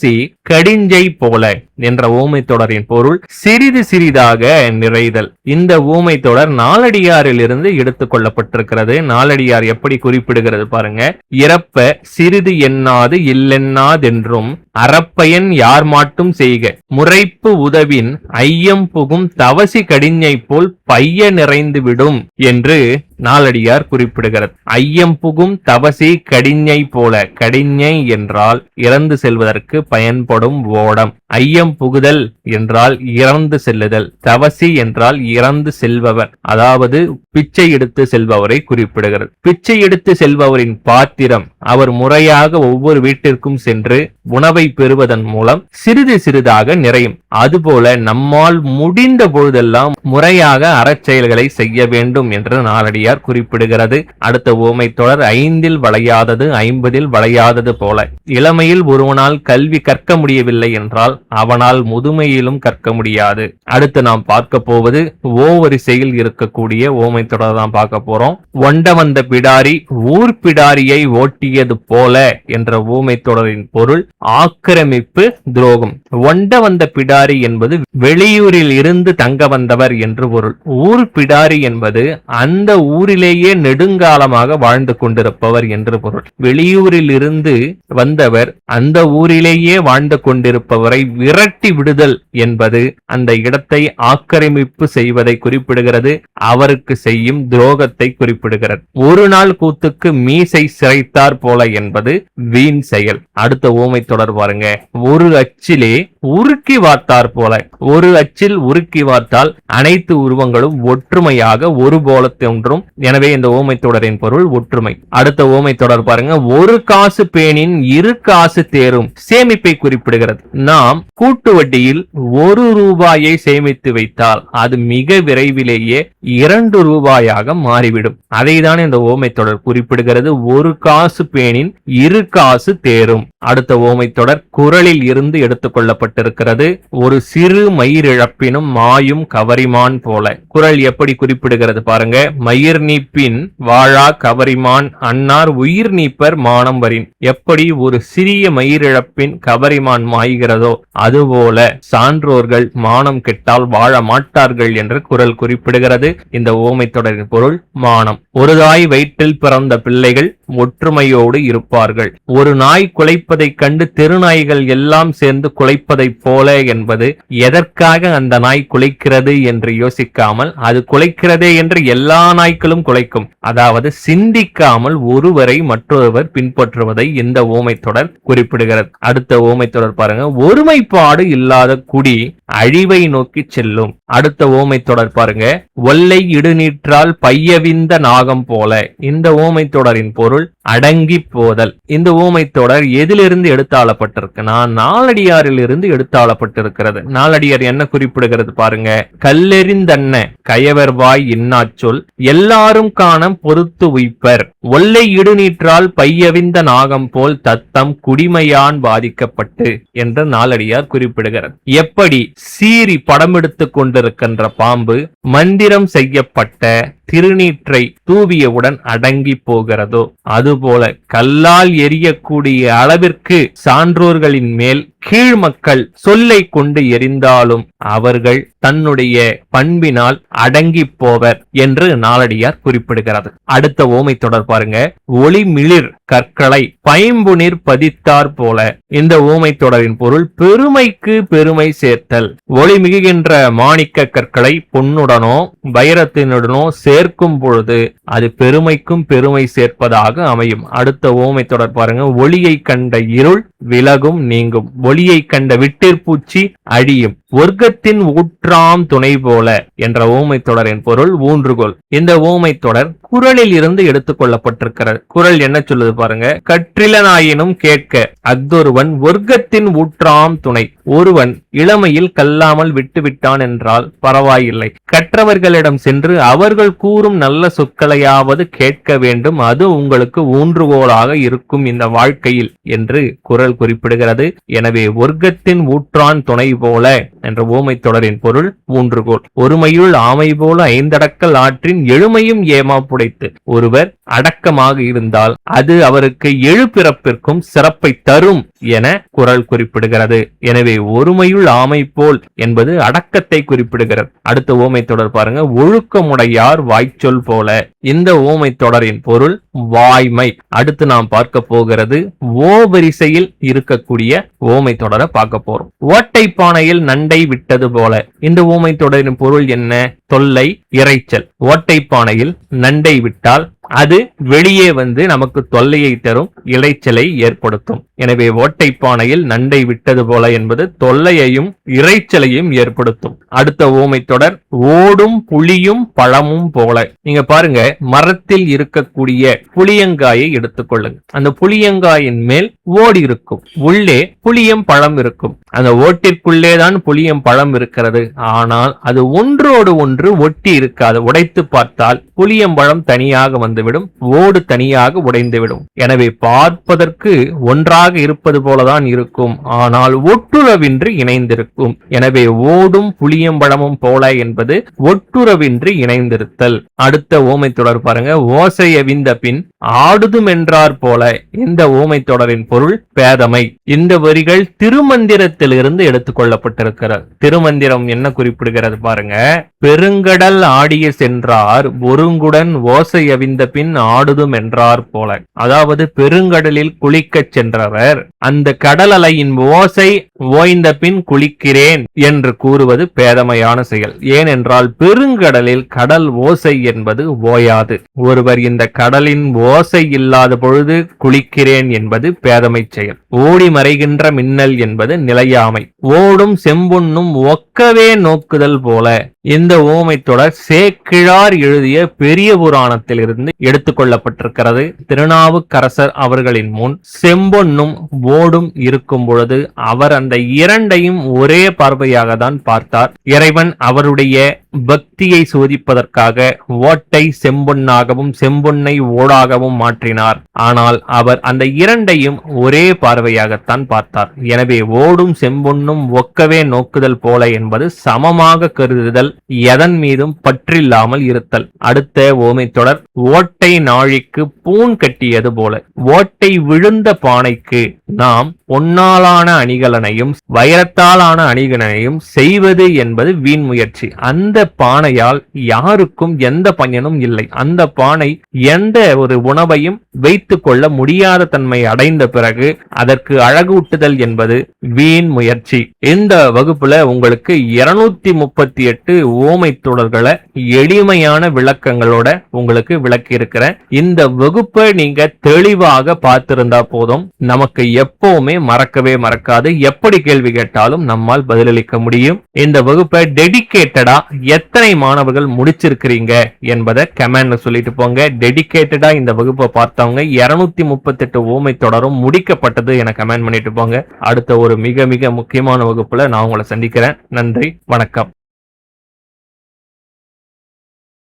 கடிஞ்சை போல என்ற ஊமை தொடரின் பொருள் சிறிது சிறிதாக நிறைதல். இந்த ஊமை தொடர் நாலடியாரில் இருந்து எடுத்துக் கொள்ளப்பட்டிருக்கிறது. நாலடியார் எப்படி குறிப்பிடுகிறது பாருங்க. இறப்ப சிறிது எண்ணாது இல்லெண்ணாதென்றும் அறப்பயன் யார் மாட்டும் செய்க, முறைப்பு உதவின் ஐயம் புகும் தவசி கடிஞ்சை போல் பைய நிறைந்து விடும் என்று நாலடியார் குறிப்பிடுகிறது. ஐயம் புகும் தவசி கடிஞ்சை போல. கடிஞ்சை என்றால் இறந்து செல்வதற்கு பயன்படும் ஓடம். ஐயம் புகுதல் என்றால் இறந்து செல்லுதல். தவசி என்றால் இறந்து செல்பவர், அதாவது பிச்சை எடுத்து செல்பவரை குறிப்பிடுகிறது. பிச்சை எடுத்து செல்பவரின் பாத்திரம் அவர் முறையாக ஒவ்வொரு வீட்டிற்கும் சென்று உணவை பெறுவதன் மூலம் சிறிது சிறிதாக நிறையும். அதுபோல நம்மால் முடிந்த பொழுதெல்லாம் முறையாக அறச்செயல்களை செய்ய வேண்டும் என்று நாலடியார் குறிப்பிடுகிறது. அடுத்த ஊமை தொடர் ஐந்தில் வளையாதது ஐம்பதில் வளையாதது போல. இளமையில் ஒருவனால் கல்வி கற்க முடியவில்லை என்றால் அவனால் முதுமையிலும் கற்க முடியாது. அடுத்து நாம் பார்க்க போவது ஓ வரிசையில் இருக்கக்கூடிய ஊமை தொடர் தான் பார்க்க போறோம். ஒண்ட வந்த பிடாரி ஊர் பிடாரியை ஓட்டியது போல என்ற ஊமை தொடரின் பொருள் ஆக்கிரமிப்பு, துரோகம். ஒண்ட வந்த பிடாரி என்பது வெளியூரில் இருந்து தங்க வந்தவர் என்று பொருள். ஊர் பிடாரி என்பது அந்த ஊரிலேயே நெடுங்காலமாக வாழ்ந்து கொண்டிருப்பவர் என்று பொருள். வெளியூரில் இருந்து வந்தவர் அந்த ஊரிலேயே வாழ்ந்து கொண்டிருப்பவரை விரட்டி விடுதல் என்பது அந்த இடத்தை ஆக்கிரமிப்பு செய்வதை குறிப்பிடுகிறது. அவருக்கு செய்யும் துரோகத்தை குறிப்பிடுகிறது. ஒரு நாள் கூத்துக்கு மீசை சிரைத்தார் போல என்பது வீண் செயல். அடுத்த ஊமை தொடர் பாருங்க. ஒரு அச்சிலே உருக்கி வார்த்தார் போல. ஒரு அச்சில் உருக்கி வார்த்தால் அனைத்து உருவங்களும் ஒற்றுமையாக ஒரு போல தோன்றும். எனவே இந்த ஊமை தொடரின் பொருள் ஒற்றுமை. அடுத்த ஊமை தொடர் பாருங்க. ஒரு காசு பேணின் இரு காசு தேரும். சேமிப்பை குறிப்பிடுகிறது. நாம் கூட்டு வட்டியில் 1 ரூபாயை சேமித்து வைத்தால் அது மிக விரைவிலேயே 2 ரூபாயாக மாறிவிடும். அதைதான் இந்த ஊமை தொடர் குறிப்பிடுகிறது. ஒரு காசு பேணின் இரு காசு தேரும். அடுத்த ஊமை தொடர் குறளில் இருந்து எடுத்துக் கொள்ளப்பட்டிருக்கிறது. ஒரு சிறு மயிரிழப்பினும் மாயும் கவரிமான் போல. குறள் எப்படி குறிப்பிடுகிறது பாருங்க. மயிர் நீப்பின் வாழா கவரிமான் அன்னார் உயிர் நீப்பர் மானம் வரின். எப்படி ஒரு சிறிய மயிரிழப்பின் கவரிமான் மாய்கிறதோ அதுபோல சான்றோர்கள் மானம் கெட்டால் வாழ மாட்டார்கள் என்று குறள் குறிப்பிடுகிறது. இந்த ஊமை தொடரின் பொருள் மானம். ஒரு தாய் வயிற்றில் பிறந்த பிள்ளைகள் ஒற்றுமையோடு இருப்பார்கள். ஒரு நாய் குலைப்பதைக் கண்டு தெருநாய்கள் எல்லாம் சேர்ந்து குலைப்பதைப் போல என்பது எதற்காக அந்த நாய் குலைக்கிறது என்று யோசிக்காமல் அது குலைக்கிறதே என்று எல்லா நாய்களும் குலைக்கும். அதாவது சிந்திக்காமல் ஒருவரை மற்றொருவர் பின்பற்றுவதை இந்த ஊமை தொடர் குறிப்பிடுகிறது. அடுத்த ஊமை தொடர் பாருங்க. ஒருமைப்பாடு இல்லாத குடி அழிவை நோக்கி செல்லும். அடுத்த ஊமை தொடர் பாருங்க. ஒல்லை இடுநீற்றால் பையவிந்த நாகம் போல. இந்த ஊமை தொடரின் பொருள் பொருள் அடங்கி போதல். இந்த ஊமை தொடர் எதிலிருந்து எடுத்தாளப்பட்டிருக்குன்னா நாலடியாரில் இருந்து எடுத்தாளப்பட்டிருக்கிறது. நாலடியார் என்ன குறிப்பிடுகிறது பாருங்க. கல்லெறிந்தன்ன கயவர்வாய் இன்னாச்சொல் எல்லாரும் காணம் பொறுத்து உய்ப்பர் ஒல்லை இடுநீற்றால் பையவிந்த நாகம் போல் தத்தம் குடிமையான் பாதிக்கப்பட்டு என்று நாலடியார் குறிப்பிடுகிறது. எப்படி சீறி படமெடுத்துக் கொண்டிருக்கின்ற பாம்பு மந்திரம் செய்யப்பட்ட திருநீற்றை தூவியவுடன் அடங்கி போகிறதோ அதுபோல கல்லால் எரியக்கூடிய அளவிற்கு சான்றோர்களின் மேல் கீழ் மக்கள் சொல்லை கொண்டு எரிந்தாலும் அவர்கள் தன்னுடைய பண்பினால் அடங்கி போவர் என்று நாலடியார் குறிப்பிடுகிறது. அடுத்த ஓமை தொடர் பாருங்க. ஒளிமிளிர் கற்களை பைம்புனிர் பதித்தார் போல. இந்த ஓமை தொடரின் பொருள் பெருமைக்கு பெருமை சேர்த்தல். ஒளி மிகுகின்ற மாணிக்க கற்களை பொன்னுடனோ வைரத்தினுடனோ சேர்க்கும் பொழுது அது பெருமைக்கும் பெருமை சேர்ப்பதாக அமையும். அடுத்த ஓமை தொடர் பாருங்க. ஒளியை கண்ட இருள் விலகும் நீங்கும் ஒளியை கண்ட விட்டிற்பூச்சி அழியும் ஒர்க்கத்தின் ஊற்றாம் துணை போல என்ற ஓமை தொடரின் பொருள் ஊன்றுகோல். இந்த ஓமை தொடர் குறளில் இருந்து எடுத்துக் கொள்ளப்பட்டிருக்கிறது. குறள் என்ன சொல்லுது பாருங்க. கற்றிலனாயினும் கேட்க அஃதொருவன் ஒர்க்கத்தின் ஊற்றாம் துணை. ஒருவன் இளமையில் கல்லாமல் விட்டுவிட்டான் என்றால் பரவாயில்லை, கற்றவர்களிடம் சென்று அவர்கள் கூறும் நல்ல சொற்களையாவது கேட்க வேண்டும், அது உங்களுக்கு ஊன்றுகோலாக இருக்கும் இந்த வாழ்க்கையில் என்று குறள் குறிப்பிடுகிறது. எனவே ஒர்க்கத்தின் ஊற்றான் துணை போல என்ற ஓமை தொடரின் பொருள் ஊன்றுகோல். ஒருமையுள் ஆமை போல ஐந்தடக்கல் ஆற்றின் எழுமையும் ஏமா புடைத்து. ஒருவர் அடக்கமாக இருந்தால் அது அவருக்கு எழுபிறப்பிற்கும் சிறப்பை தரும் என குறள் குறிப்பிடுகிறது. எனவே ஒருமையுள் ஆமை போல் என்பது அடக்கத்தை குறிப்பிடுகிறது. அடுத்த ஓமை தொடர் பாருங்க. ஒழுக்கமுடையார் வாய்ச்சொல் போல. இந்த ஓமை தொடரின் பொருள் வாய்மை. அடுத்து நாம் பார்க்க போகிறது ஓ வரிசையில் இருக்கக்கூடிய ஓமை தொடரை பார்க்க போறோம். ஓட்டை பானையில் நண்டை விட்டது போல. இந்த ஓமை தொடரின் பொருள் என்ன? தொல்லை, இரைச்சல். ஓட்டை பானையில் நண்டை விட்டால் அது வெளியே வந்து நமக்கு தொல்லையை தரும், இரைச்சலை ஏற்படுத்தும். எனவே ஓட்டை பானையில் நண்டை விட்டது போல என்பது தொல்லையையும் இரைச்சலையும் ஏற்படுத்தும். அடுத்த ஓமை தொடர் ஓடும் புளியும் பழமும் போல. நீங்க பாருங்க, மரத்தில் இருக்கக்கூடிய புளியங்காயை எடுத்துக்கொள்ளுங்க. அந்த புளியங்காயின் மேல் ஓடி இருக்கும், உள்ளே புளியம் பழம் இருக்கும். அந்த ஓட்டிற்குள்ளேதான் புளியம் பழம் இருக்கிறது. ஆனால் அது ஒன்றோடு ஒன்று ஒட்டி இருக்காது. உடைத்து பார்த்தால் புளியம்பழம் தனியாக வந்துவிடும், ஓடு தனியாக உடைந்துவிடும். எனவே பார்ப்பதற்கு ஒன்றாக இருப்பது போலதான் இருக்கும், ஆனால் ஒட்டுறவின்றி இணைந்திருக்கும். எனவே ஓடும் புளியம்பழமும் போல என்பது ஒட்டுறவின்றி இணைந்திருத்தல். அடுத்த ஓமை தொடர் பாருங்க. ஓசையவிந்த பின் ஆடுதும் என்றார் போல. இந்த ஓமை தொடரின் பொருள் பேதமை. இந்த வரிகள் திருமந்திரத்திலிருந்து எடுத்துக் கொள்ளப்பட்டிருக்கிறது. திருமந்திரம் என்ன குறிப்பிடுகிறது பாருங்க. பெருங்கடல் ஆடிய சென்றார் ஒருங்குடன் ஓசையவிந்த பின் ஆடுதும் என்றார் போல. அதாவது பெருங்கடலில் குளிக்கச் சென்றவர் அந்த கடல் அலையின் ஓசை ஓய்ந்த பின் குளிக்கிறேன் என்று கூறுவது பேதமையான செயல். ஏனென்றால் பெருங்கடலில் கடல் ஓசை என்பது ஓயாது. ஒருவர் இந்த கடலின் ஓசை இல்லாத பொழுது குளிக்கிறேன் என்பது பேதமை செயல். ஓடி மறைகின்ற மின்னல் என்பது நிலையாமை. ஓடும் செம்பொன்னும் ஒக்கவே நோக்குதல் போல. இந்த ஓமை தொடர் சேக்கிழார் எழுதிய பெரிய புராணத்தில் இருந்து எடுத்துக் கொள்ளப்பட்டிருக்கிறது. திருநாவுக்கரசர் அவர்களின் முன் செம்பொன்னும் ஓடும் இருக்கும் பொழுது அவர் அந்த இரண்டையும் ஒரே பார்வையாக தான் பார்த்தார். இறைவன் அவருடைய பக்தியை சோதிப்பதற்காக ஓட்டை செம்பொன்னாகவும் செம்பொன்னை ஓடாகவும் மாற்றினார். ஆனால் அவர் அந்த இரண்டையும் ஒரே பார்வையாகத்தான் பார்த்தார். எனவே ஓடும் செம்பொன்னும் ஒக்கவே நோக்குதல் போல என்பது சமமாக கருதுதல், எதன் மீதும் பற்றில்லாமல் இருத்தல். அடுத்த ஓமை தொடர் ஓட்டை நாழிக்கு பூன் கட்டியது போல. ஓட்டை விழுந்த பானைக்கு நாம் பொன்னாலான அணிகலனையும் வைரத்தாலான அணிகலனையும் செய்வது என்பது வீண் முயற்சி. அந்த பானையால் யாருக்கும் எந்த பயனும் இல்லை. அந்த பானை எந்த ஒரு உணவையும் வைத்துக் கொள்ள முடியாத தன்மை அடைந்த பிறகு அதற்கு அழகூட்டுதல் என்பது வீண் முயற்சி. இந்த வகுப்புல உங்களுக்கு 238 ஓமை தொடர்களை எளிமையான விளக்கங்களோட உங்களுக்கு விளக்கி சொல்லியிருக்கிறேன். இந்த வகுப்பை நீங்க தெளிவாக பார்த்திருந்தா போதும், நமக்கு எப்பவுமே மறக்கவே மறக்காது. எப்படி கேள்வி கேட்டாலும் நம்மால் பதிலளிக்க முடியும். இந்த வகுப்பை டெடிகேட்டடா எத்தனை மாணவர்கள் முடிச்சிருக்கிறீங்க என்பதை கமெண்ட்ல சொல்லிட்டு போங்க. டெடிகேட்டடா இந்த வகுப்பை பார்த்தவங்க 238 ஓமை தொடரும் முடிக்கப்பட்டது என கமெண்ட் பண்ணிட்டு போங்க. அடுத்த ஒரு மிக மிக முக்கியமான வகுப்புல நான் உங்களை சந்திக்கிறேன். நன்றி, வணக்கம்.